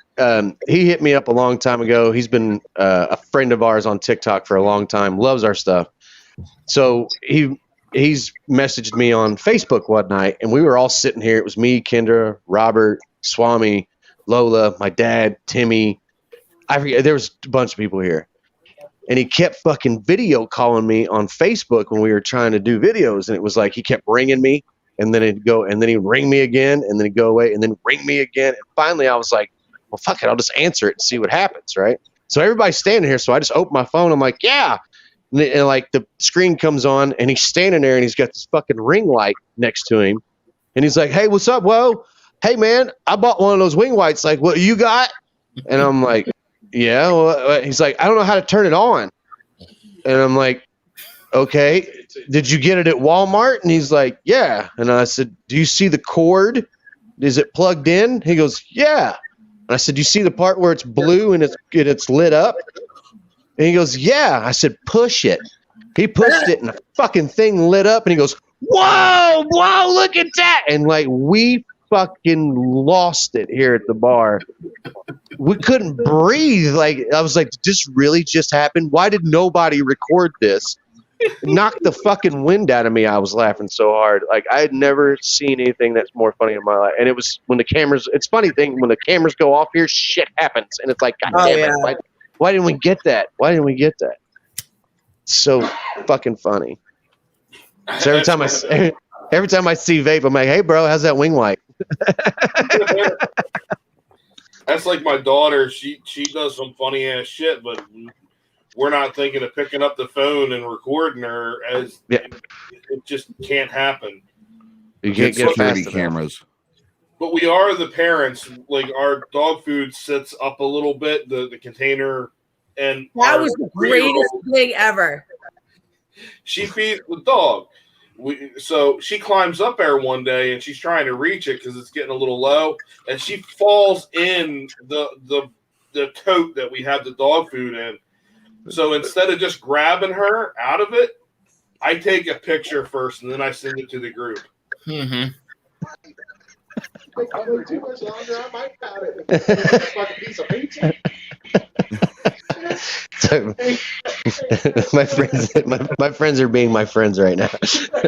he hit me up a long time ago. He's been a friend of ours on TikTok for a long time, loves our stuff. So he's messaged me on Facebook one night, and we were all sitting here. It was me, Kendra, Robert, Swami, Lola, my dad, Timmy. I forget. There was a bunch of people here. And he kept fucking video calling me on Facebook when we were trying to do videos. And it was like he kept ringing me. And then he'd go, and then he'd ring me again, and then he'd go away, and then ring me again. And finally, I was like, well, fuck it. I'll just answer it and see what happens, right? So everybody's standing here. So I just open my phone. I'm like, yeah. And like the screen comes on, and he's standing there, and he's got this fucking ring light next to him. And he's like, hey, what's up, whoa? Hey, man, I bought one of those wing whites. Like, what you got? And I'm like, yeah. Well, he's like, I don't know how to turn it on. And I'm like, okay, did you get it at Walmart? And he's like, yeah. And I said, do you see the cord? Is it plugged in? He goes, yeah. And I said, do you see the part where it's blue and it's lit up? And he goes, yeah. I said, push it. He pushed it and the fucking thing lit up and he goes, whoa, look at that. And like, we fucking lost it here at the bar. We couldn't breathe. Like, I was like, did this really just happen? Why did nobody record this? Knocked the fucking wind out of me. I was laughing so hard. Like, I had never seen anything that's more funny in my life. And it was when the cameras, it's funny thing, when the cameras go off here, shit happens. And it's like, God damn it. Why didn't we get that? Why didn't we get that? So fucking funny. So every time I see Vape, I'm like, hey bro, how's that wing light? That's like my daughter. She does some funny ass shit, but we're not thinking of picking up the phone and recording her. As it just can't happen. You can't get security cameras. But we are the parents. Like, our dog food sits up a little bit, the container, and that was the greatest thing ever. She feeds the dog. So she climbs up there one day and she's trying to reach it because it's getting a little low, and she falls in the tote that we have the dog food in. So instead of just grabbing her out of it, I take a picture first and then I send it to the group. Mm-hmm. Too much longer, I might got it. Fucking piece of pizza. So, my friends are being my friends right now.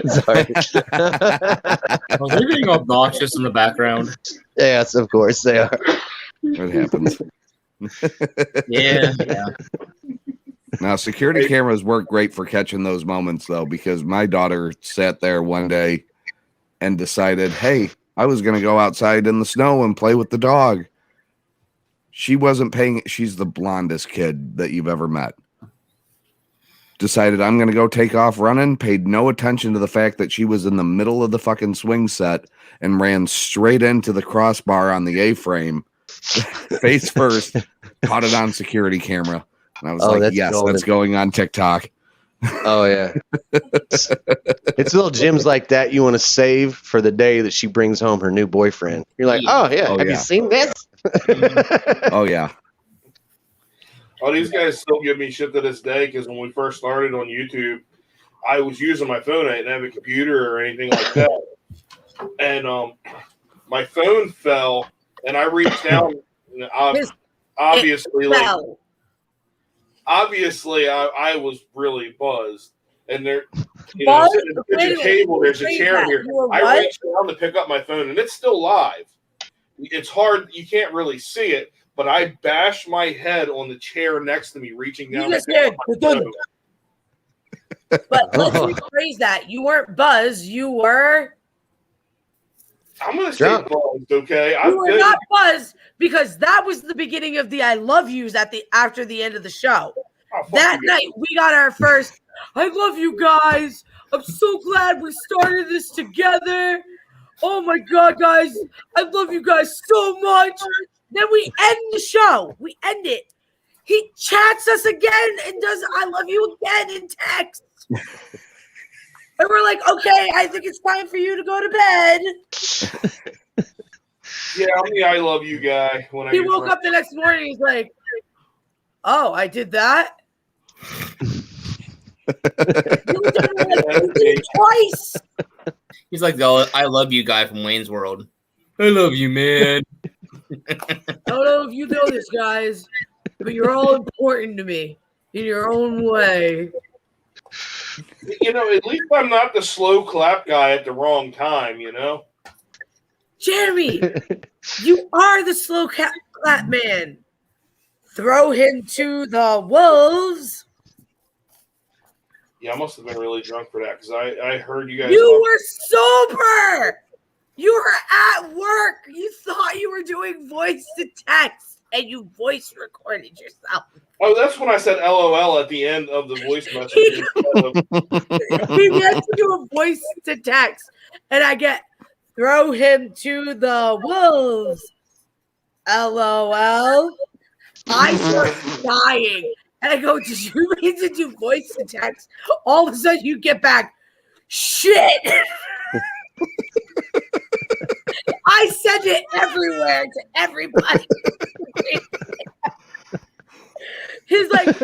Sorry. Are they being obnoxious in the background? Yes, of course they are. It happens. Yeah. Now, security cameras work great for catching those moments, though, because my daughter sat there one day and decided, hey, I was going to go outside in the snow and play with the dog. She wasn't paying. She's the blondest kid that you've ever met. Decided I'm going to go take off running, paid no attention to the fact that she was in the middle of the fucking swing set and ran straight into the crossbar on the A-frame, face first, caught it on security camera. And I was like, yes, that's going on TikTok. Oh, yeah. It's little gems like that you want to save for the day that she brings home her new boyfriend. You're like, oh, yeah. Have you seen this? Oh, yeah. Oh, these guys still give me shit to this day because when we first started on YouTube, I was using my phone. I didn't have a computer or anything like that. And my phone fell, and I reached down. Obviously, I was really buzzed. And there's a table, there's a chair here. I reached down to pick up my phone, and it's still live. It's hard. You can't really see it, but I bashed my head on the chair next to me, reaching down. You just did. But let's rephrase that. You weren't buzzed. You were I'm gonna say Drunk. buzzed, okay? You were not buzzed because that was the beginning of the I love yous after the end of the show. That night we got our first I love you guys. I'm so glad we started this together. Oh my god, guys, I love you guys so much. Then we end the show. We end it. He chats us again and does I love you again in text. And we're like, okay, I think it's time for you to go to bed. Yeah, I'm the I love you guy. When He woke up the next morning. He's like, "Oh, I did that." You did it twice. He's like the I love you guy from Wayne's World. I love you, man. I don't know if you know this, guys, but you're all important to me in your own way. You know, at least I'm not the slow clap guy at the wrong time, you know? Jeremy, you are the slow clap man. Throw him to the wolves. Yeah, I must have been really drunk for that because I heard you guys. You were sober. You were at work. You thought you were doing voice to text and you voice recorded yourself. Oh, that's when I said LOL at the end of the voice message. We get to do a voice to text, and I get throw him to the wolves. LOL. I start dying. And I go, did you mean to do voice to text? All of a sudden you get back, shit. I send it everywhere to everybody. He's like,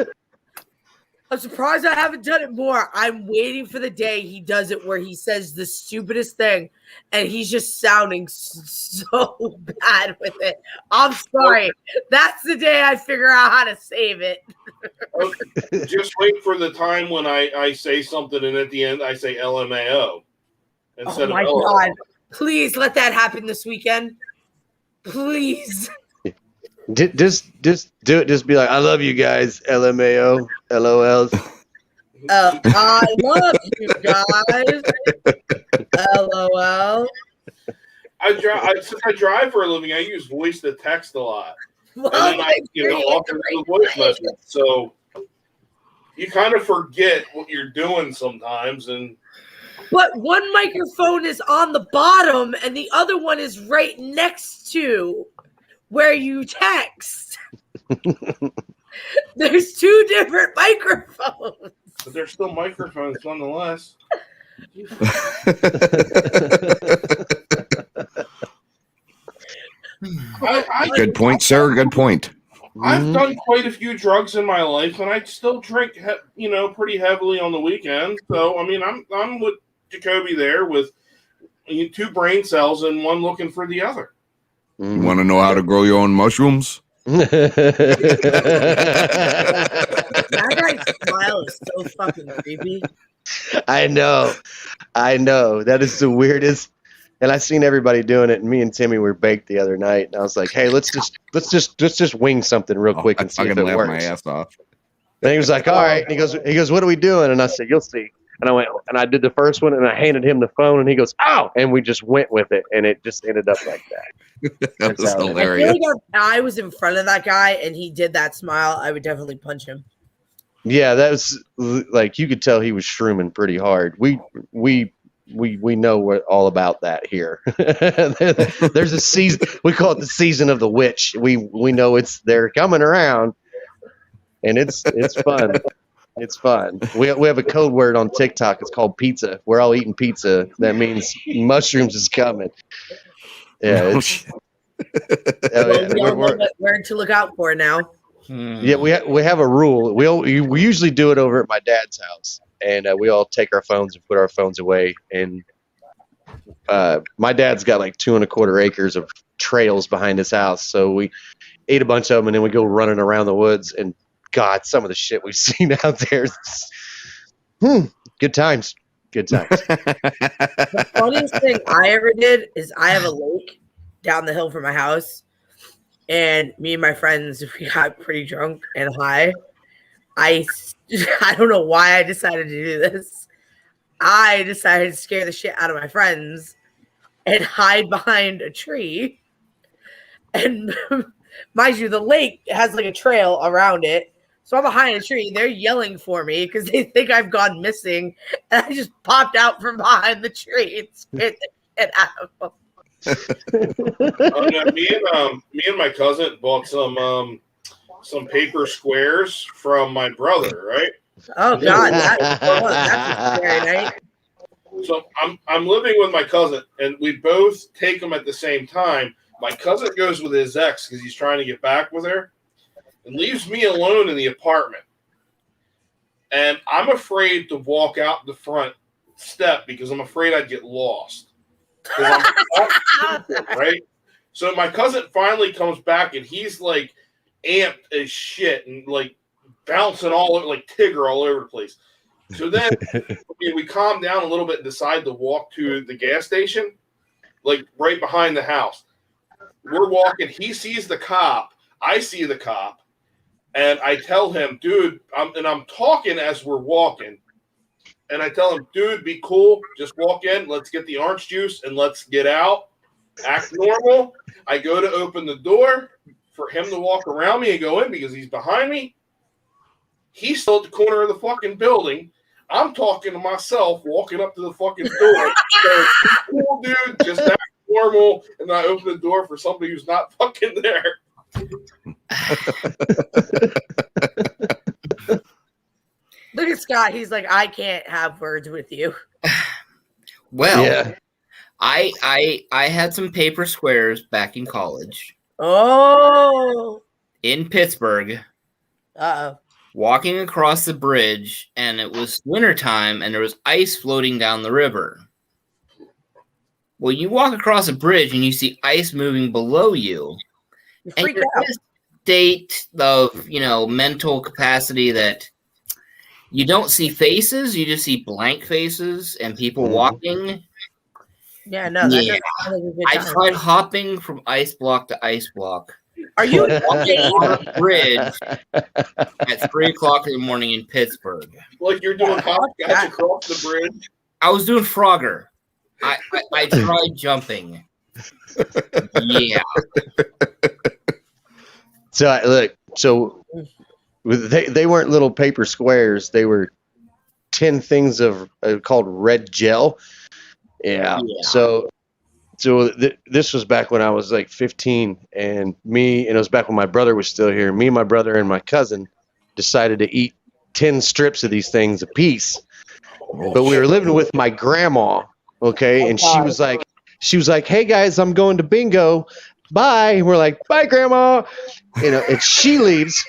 I'm surprised I haven't done it more. I'm waiting for the day he does it where he says the stupidest thing and he's just sounding so bad with it. I'm sorry. That's the day I figure out how to save it. Just wait for the time when I say something and at the end I say LMAO instead Oh my of LOL. God. Please let that happen this weekend. Please. Just do it. Just be like, I love you guys. LMAO, LOLs. I love you guys. LOL. Since I drive for a living, I use voice to text a lot. Well, And then I often do voice message. So you kind of forget what you're doing sometimes. But one microphone is on the bottom and the other one is right next to where you text. There's two different microphones. But they're still microphones nonetheless. Good point, sir. Good point. I've done quite a few drugs in my life, and I still drink, pretty heavily on the weekends. So, I mean, I'm with Jacoby there with two brain cells and one looking for the other. You want to know how to grow your own mushrooms? That guy's smile is so fucking creepy. I know. That is the weirdest. And I seen everybody doing it. And me and Timmy were baked the other night, and I was like, "Hey, let's just wing something real quick and see if it works." My ass off. And he was like, "All right." And he goes, "What are we doing?" And I said, "You'll see." And I went, and I did the first one, and I handed him the phone, and he goes, "Ow!" And we just went with it, and it just ended up like that. That was I feel hilarious. like if I was in front of that guy and he did that smile, I would definitely punch him. Yeah, that was like you could tell he was shrooming pretty hard. We know what all about that here. There's a season. We call it the season of the witch. We know they're coming around, and it's fun. It's fun. We have a code word on TikTok. It's called pizza. We're all eating pizza. That means mushrooms is coming. Yeah. We all know what word to look out for now. Yeah, we have a rule. We usually do it over at my dad's house, and we all take our phones and put our phones away. And my dad's got like 2.25 acres of trails behind his house, so we ate a bunch of them, and then we go running around the woods. And God, some of the shit we've seen out there. Good times. Good times. The funniest thing I ever did is I have a lake down the hill from my house, and me and my friends, we got pretty drunk and high. I don't know why I decided to do this. I decided to scare the shit out of my friends and hide behind a tree. And mind you, the lake has like a trail around it. So I'm behind a tree. They're yelling for me because they think I've gone missing. And I just popped out from behind the tree and scared the shit out of them. Yeah, me and my cousin bought some paper squares from my brother, right? Oh God, that's a scary night. So I'm living with my cousin, and we both take them at the same time. My cousin goes with his ex because he's trying to get back with her, and leaves me alone in the apartment. And I'm afraid to walk out the front step because I'm afraid I'd get lost. Right? So my cousin finally comes back, and he's like amped as shit and like bouncing all over, like Tigger all over the place. So then we calm down a little bit and decide to walk to the gas station, like right behind the house. We're walking. He sees the cop. I see the cop. And I tell him, dude, I'm talking as we're walking. And I tell him, dude, be cool. Just walk in. Let's get the orange juice and let's get out. Act normal. I go to open the door for him to walk around me and go in because he's behind me. He's still at the corner of the fucking building. I'm talking to myself, walking up to the fucking door. So, cool, dude, just act normal. And I open the door for somebody who's not fucking there. Look at Scott. He's like, I can't have words with you. Well, Yeah. I had some paper squares back in college Oh. in Pittsburgh, Uh-oh. walking across the bridge, and it was wintertime, and there was ice floating down the river. Well, you walk across a bridge, and you see ice moving below you, You and freak you're out. in a state of, mental capacity that you don't see faces, you just see blank faces and people walking. Yeah, no, that Yeah. doesn't sound like a good I time. tried hopping from ice block to ice block. Are you Walking insane? on a bridge at 3 o'clock in the morning in Pittsburgh. Like you're doing hopscotch across the bridge. I was doing Frogger. I tried jumping. Yeah. So they weren't little paper squares. They were 10 things of called red gel. Yeah. So this was back when I was like 15, and it was back when my brother was still here. Me, my brother, and my cousin decided to eat 10 strips of these things a piece. But we were living with my grandma, okay, and she was like, "Hey guys, I'm going to bingo. Bye." And we're like, "Bye, grandma." And she leaves.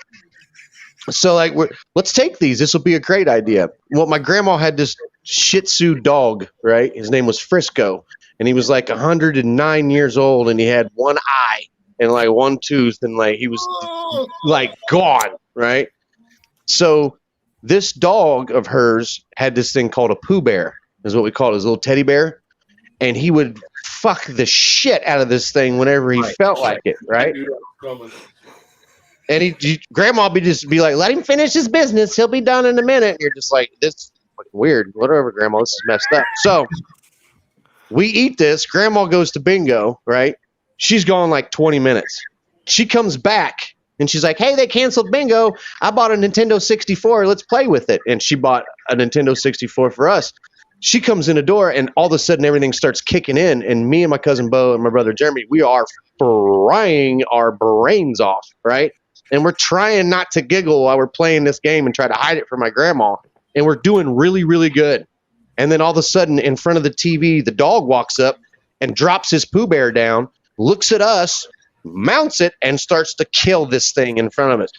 So like, let's take these. This will be a great idea. Well, my grandma had this Shih Tzu dog, right? His name was Frisco, and he was like 109 years old, and he had one eye and like one tooth, and like he was like gone, right? So this dog of hers had this thing called a Pooh Bear, is what we call it, his little teddy bear, and he would fuck the shit out of this thing whenever he felt like it, right? And grandma would just be like, "Let him finish his business. He'll be done in a minute." And you're just like, "This is fucking weird. Whatever, grandma. This is messed up." So we eat this. Grandma goes to bingo, right? She's gone like 20 minutes. She comes back and she's like, "Hey, they canceled bingo. I bought a Nintendo 64. Let's play with it." And she bought a Nintendo 64 for us. She comes in the door, and all of a sudden everything starts kicking in. And me and my cousin Bo and my brother Jeremy, we are frying our brains off, right? And we're trying not to giggle while we're playing this game and try to hide it from my grandma. And we're doing really, really good. And then all of a sudden, in front of the TV, the dog walks up and drops his Pooh Bear down, looks at us, mounts it, and starts to kill this thing in front of us.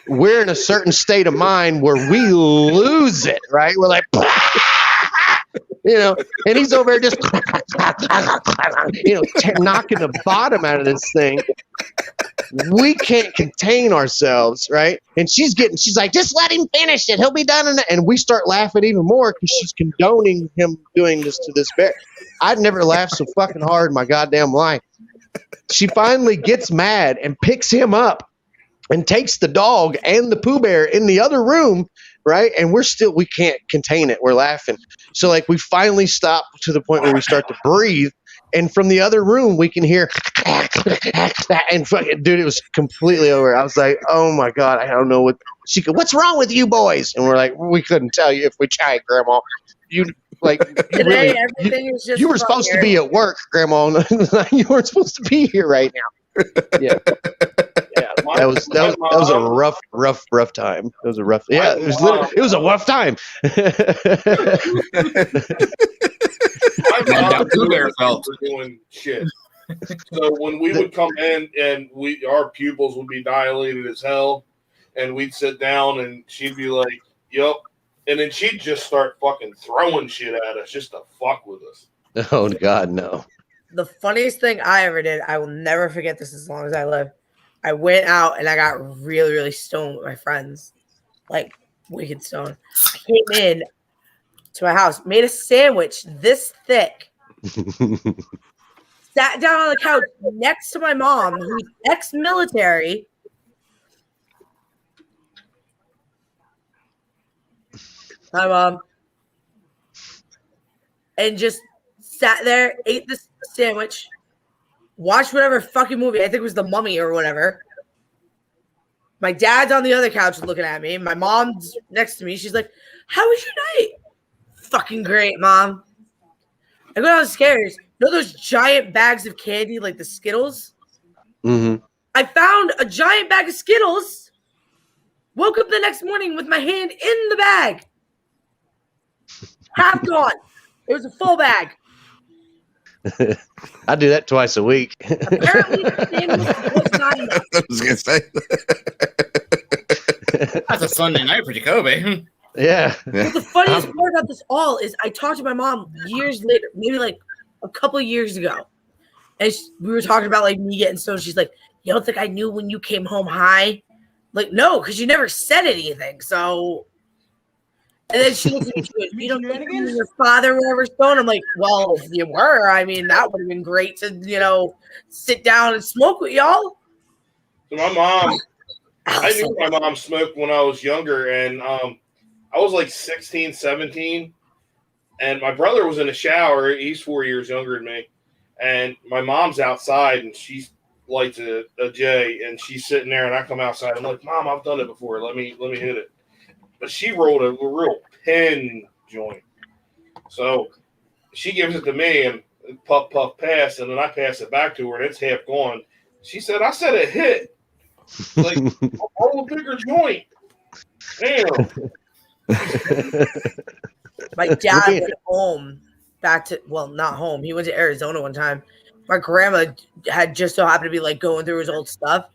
We're in a certain state of mind where we lose it, right? We're like, and he's over there just, knocking the bottom out of this thing. We can't contain ourselves, right? And she's like, "Just let him finish it. He'll be done." And we start laughing even more because she's condoning him doing this to this bear. I'd never laughed so fucking hard in my goddamn life. She finally gets mad and picks him up and takes the dog and the Pooh Bear in the other room, right? And we can't contain it. We're laughing. So like we finally stop to the point where we start to breathe. and from the other room we can hear, and fucking dude, it was completely over. I was like, oh my god, I don't know what. She goes, what's wrong with you boys? And we're like, we couldn't tell you if we tried, Grandma. You like you Today, really, everything is just. you were supposed to be at work, Grandma. You weren't supposed to be here right now. Yeah. Yeah, that was a rough time. It was a rough. Yeah, it was a rough time. My mom was doing shit. So when we would come in and our pupils would be dilated as hell, and we'd sit down and she'd be like, "Yep," and then she'd just start fucking throwing shit at us just to fuck with us. Oh God, no. The funniest thing I ever did, I will never forget this as long as I live. I went out and I got really, really stoned with my friends, like wicked stoned. I came in to my house, made a sandwich this thick, sat down on the couch next to my mom, who's ex-military. Hi, Mom. And just sat there, ate this sandwich, watched whatever fucking movie. I think it was The Mummy or whatever. My dad's on the other couch looking at me. My mom's next to me. She's like, how was your night? Fucking great, Mom. I go downstairs. You know those giant bags of candy, like the Skittles? Mm-hmm. I found a giant bag of Skittles. Woke up the next morning with my hand in the bag. Half gone. It was a full bag. I do that twice a week. Apparently, the sandwich was not enough. I was gonna say. That's a Sunday night for Jacoby. Yeah. But the funniest part about this all is I talked to my mom years later, maybe like a couple of years ago, and we were talking about like me getting stoned. She's like, "You don't think I knew when you came home high?" Like, no, because you never said anything. So, and then she looks at me, she goes, "You don't think you and your father were ever stoned?" I'm like, "Well, if you were, I mean, that would have been great to sit down and smoke with y'all." So my mom, I knew my mom smoked when I was younger, and I was like 16, 17, and my brother was in the shower. He's 4 years younger than me, and my mom's outside, and she lights a J, and she's sitting there, and I come outside. I'm like, "Mom, I've done it before. Let me hit it." But she rolled a real pin joint, so she gives it to me, and puff, puff, pass, and then I pass it back to her, and it's half gone. She said, "I said it hit. Like, roll a bigger joint." Damn. My dad went home not home. He went to Arizona one time. My grandma had just so happened to be like going through his old stuff.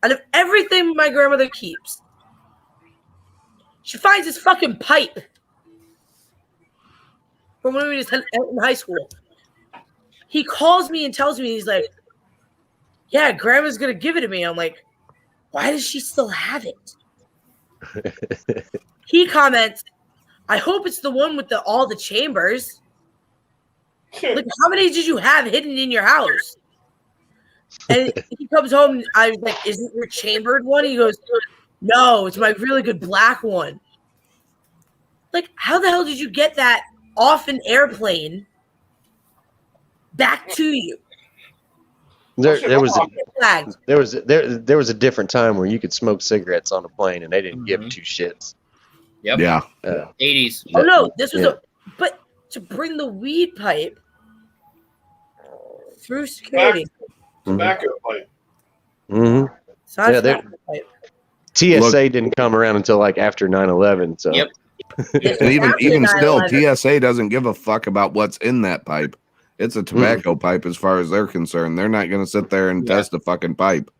Out of everything my grandmother keeps, she finds his fucking pipe from when we was in high school. He calls me and tells me, he's like, "Yeah, grandma's going to give it to me." I'm like, "Why does she still have it?" He comments, "I hope it's the one with all the chambers." Like, how many did you have hidden in your house? And he comes home, I was like, "Isn't your chambered one?" He goes, "No, it's my really good black one." Like, how the hell did you get that off an airplane back to you? There was a different time where you could smoke cigarettes on a plane and they didn't give two shits. Yep. Yeah. 80s. Oh no, this was but to bring the weed pipe through security. Tobacco pipe. Mm-hmm. So that's Yeah, not the pipe. TSA didn't come around until like after 9/11. So. Yep. And even still, 9/11. TSA doesn't give a fuck about what's in that pipe. It's a tobacco pipe as far as they're concerned. They're not going to sit there and test a fucking pipe.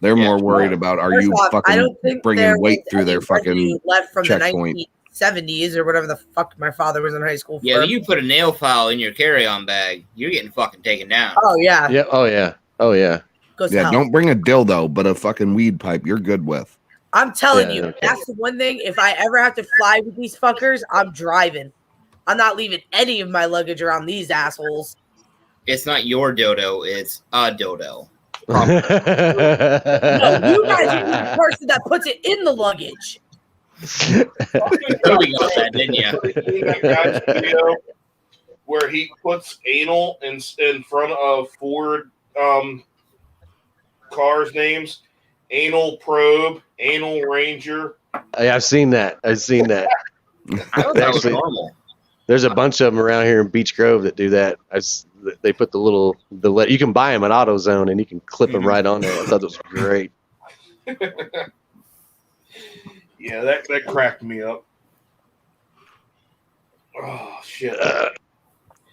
They're more worried about are First you off, I don't fucking think bringing there weight was through their any fucking residue left from checkpoint. the 1970s or whatever the fuck my father was in high school for. Yeah, you put a nail file in your carry-on bag, you're getting fucking taken down. Oh yeah. Yeah. Oh yeah. Oh yeah. Goes to Yeah, hell. don't bring a dildo, but a fucking weed pipe you're good with. I'm telling you, okay. that's the one thing. If I ever have to fly with these fuckers, I'm driving. I'm not leaving any of my luggage around these assholes. It's not your dodo, it's a dodo. No, you guys are the person that puts it in the luggage. You got that, didn't you? That guy's video where he puts anal in front of Ford cars' names. Anal Probe, Anal Ranger. I've seen that. I thought that was normal. There's a bunch of them around here in Beech Grove that do that. They put you can buy them at AutoZone and you can clip them right on there. I thought that was great. Yeah, that cracked me up. Oh shit.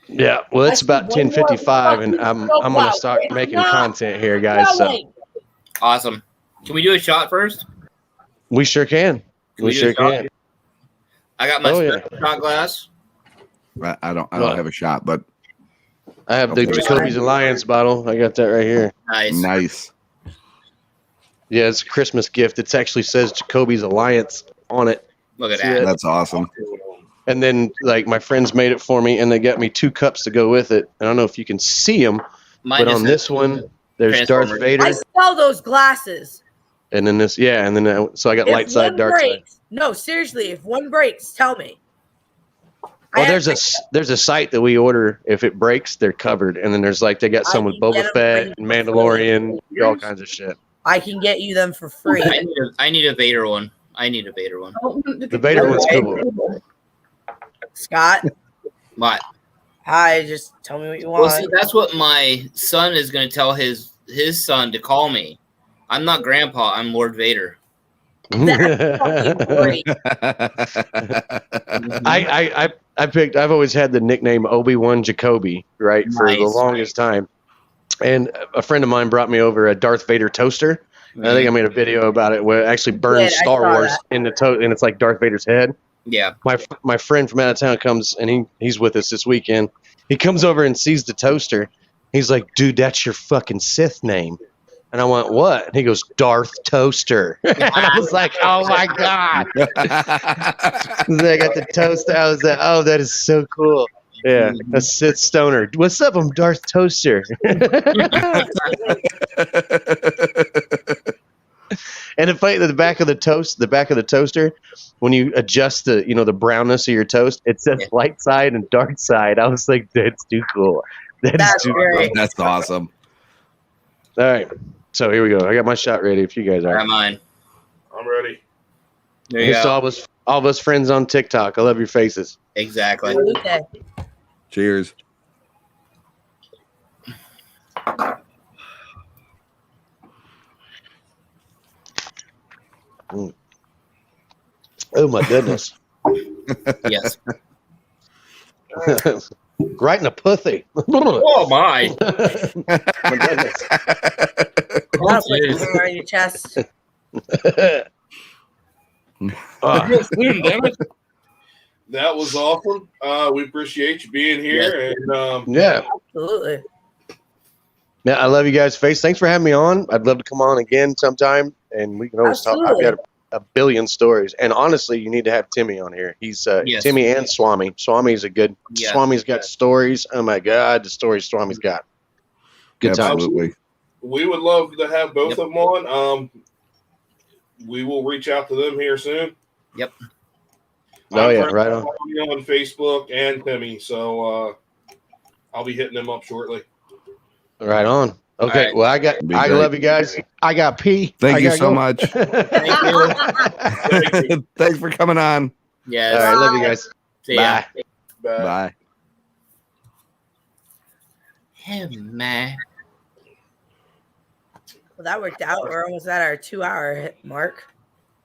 Yeah, well, it's about 10:55, and I'm gonna start making content here, guys. So Awesome. Can we do a shot first? we sure can. Can We do a sure shot? can. I got my Oh, yeah. shot glass. I don't have a shot, but I have the Jacoby's Alliance bottle. I got that right here. Nice. Yeah, it's a Christmas gift. It actually says Jacoby's Alliance on it. Look at See that. That's awesome. And then, like, my friends made it for me, and they got me 2 cups to go with it. I don't know if you can see them, but on this one, there's Darth Vader. I sell those glasses. And then this, and then so I got light If side, one dark side. breaks, no, seriously, if one breaks, tell me. Well, there's a site that we order. If it breaks, they're covered. And then there's like they got some with Boba Fett and Mandalorian, all kinds of shit. I can get you them for free. I need a Vader one. The Vader one's cool. Scott, What? hi, just tell me what you want. Well, see, that's what my son is going to tell his son to call me. I'm not Grandpa. I'm Lord Vader. I've always had the nickname Obi-Wan Jacoby, right, for the longest time. And a friend of mine brought me over a Darth Vader toaster. And I think I made a video about it where it actually burns Star Wars in the and it's like Darth Vader's head. Yeah. My friend from out of town comes and he's with us this weekend. He comes over and sees the toaster. He's like, dude, that's your fucking Sith name. And I went, what? And he goes, Darth Toaster. And I was like, oh my God. I got the toaster. I was like, oh, that is so cool. Yeah, a Sith stoner. What's up? I'm Darth Toaster. And the back of the toaster, when you adjust the brownness of your toast, it says light side and dark side. I was like, that's too cool. That's too cool. That's awesome. All right. So here we go. I got my shot ready if you guys are. I got mine. I'm ready. There you go. All of us friends on TikTok. I love your faces. Exactly. Okay. Cheers. Mm. Oh my goodness. Yes. Right in the pussy. Oh my. My goodness. That's like hair on your chest. That was awesome. We appreciate you being here. And yeah. Absolutely. Yeah, I love you guys' face. Thanks for having me on. I'd love to come on again sometime, and we can always talk. I've got a billion stories, and honestly, you need to have Timmy on here. He's Timmy and Swami. Swami's a good. Yeah. Swami's got stories. Oh my God, the stories Swami's got. Good times. Absolutely. We would love to have both of them on. We will reach out to them here soon. Yep. Oh yeah, right on. On Facebook and Timmy, so I'll be hitting them up shortly. Right on. Okay. Right. Well, I love you guys. I got pee. Thank you so much. Thank you. Thanks for coming on. Yeah. All right. Love you guys. See ya. Bye. Bye. Hey, man. Well, that worked out. We're almost at our 2-hour mark.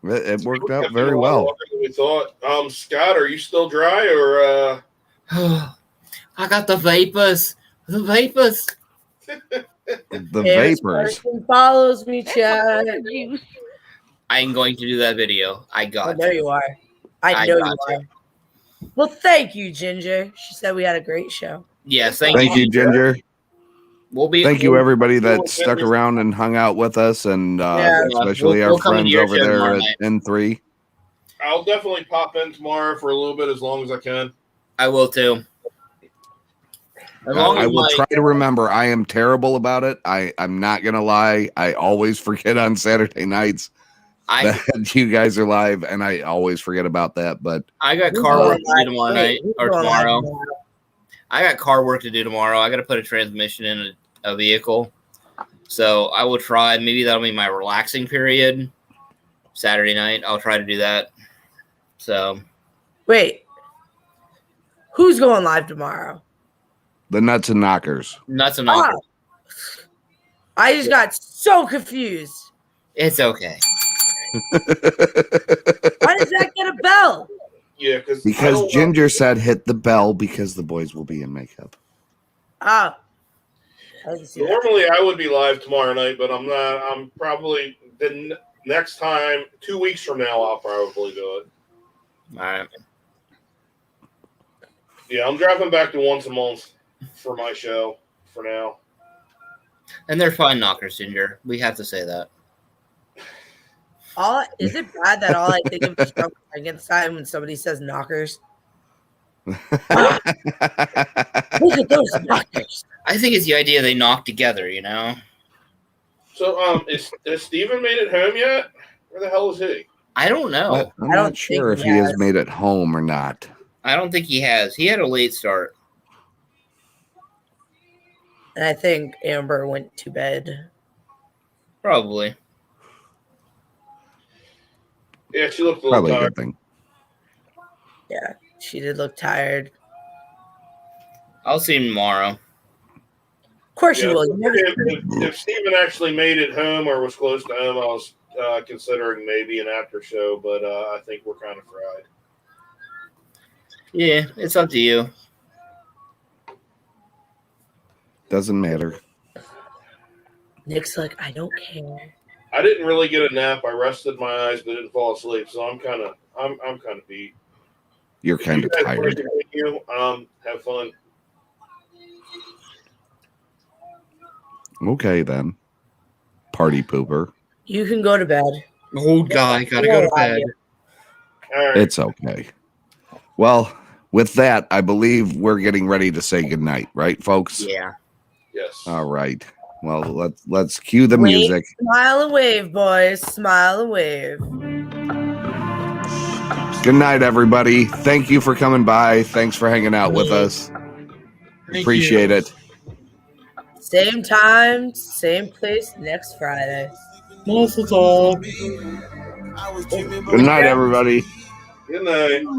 It worked out very well. We thought. Scott, are you still dry or? I got the vapors. The vapors. The vapors. Follows me, Chad. I'm going to do that video. I got. I know you are. I know you are. Well, thank you, Ginger. She said we had a great show. Yes, thank you, Ginger. Thank you, everybody that stuck around and hung out with us, and especially our friends over there at N3. I'll definitely pop in tomorrow for a little bit, as long as I can. I will too. I will try to remember. I am terrible about it. I'm not gonna lie. I always forget on Saturday nights that you guys are live, and I always forget about that. But I got car work tomorrow night or tomorrow. I got car work to do tomorrow. I got to put a transmission in a vehicle. So I will try. Maybe that'll be my relaxing period. Saturday night, I'll try to do that. So. Wait. Who's going live tomorrow? The Nuts and Knockers. Nuts and Knockers. Oh, I just got so confused. It's okay. Why does that get a bell? Yeah, because Ginger said hit the bell because the boys will be in makeup. Oh. Normally I would be live tomorrow night, but I'm not. I'm probably next time, 2 weeks from now, I'll probably do it. All right. Yeah, I'm dropping back to once a month for my show for now. And they're fine knockers, Ginger. We have to say that. Is it bad that all I think of is Drunk Frankenstein when somebody says knockers? Look at those knockers. I think it's the idea they knock together, you know? So, has Steven made it home yet? Where the hell is he? I don't know. I'm not sure if he has made it home or not. I don't think he has. He had a late start. And I think Amber went to bed. Probably. Yeah, she looked a little Probably a tired. good thing. Yeah, she did look tired. I'll see him tomorrow. Of course you will. You never If Steven actually made it home or was close to home, I was considering maybe an after show, but I think we're kind of fried. Yeah, it's up to you. Doesn't matter. Nick's like, I don't care. I didn't really get a nap. I rested my eyes, but didn't fall asleep. So I'm kind of beat. You're kind of tired. Have fun. Okay, then. Party pooper. You can go to bed. Oh, God, I gotta go to bed. All right. It's okay. Well, with that, I believe we're getting ready to say goodnight, right, folks? Yeah. Yes. All right. Well, let's cue the Wave, music. Smile and wave, boys. Smile and wave. Good night, everybody. Thank you for coming by. Thanks for hanging out with us. Appreciate it. Same time, same place next Friday. Good night, everybody. Good night.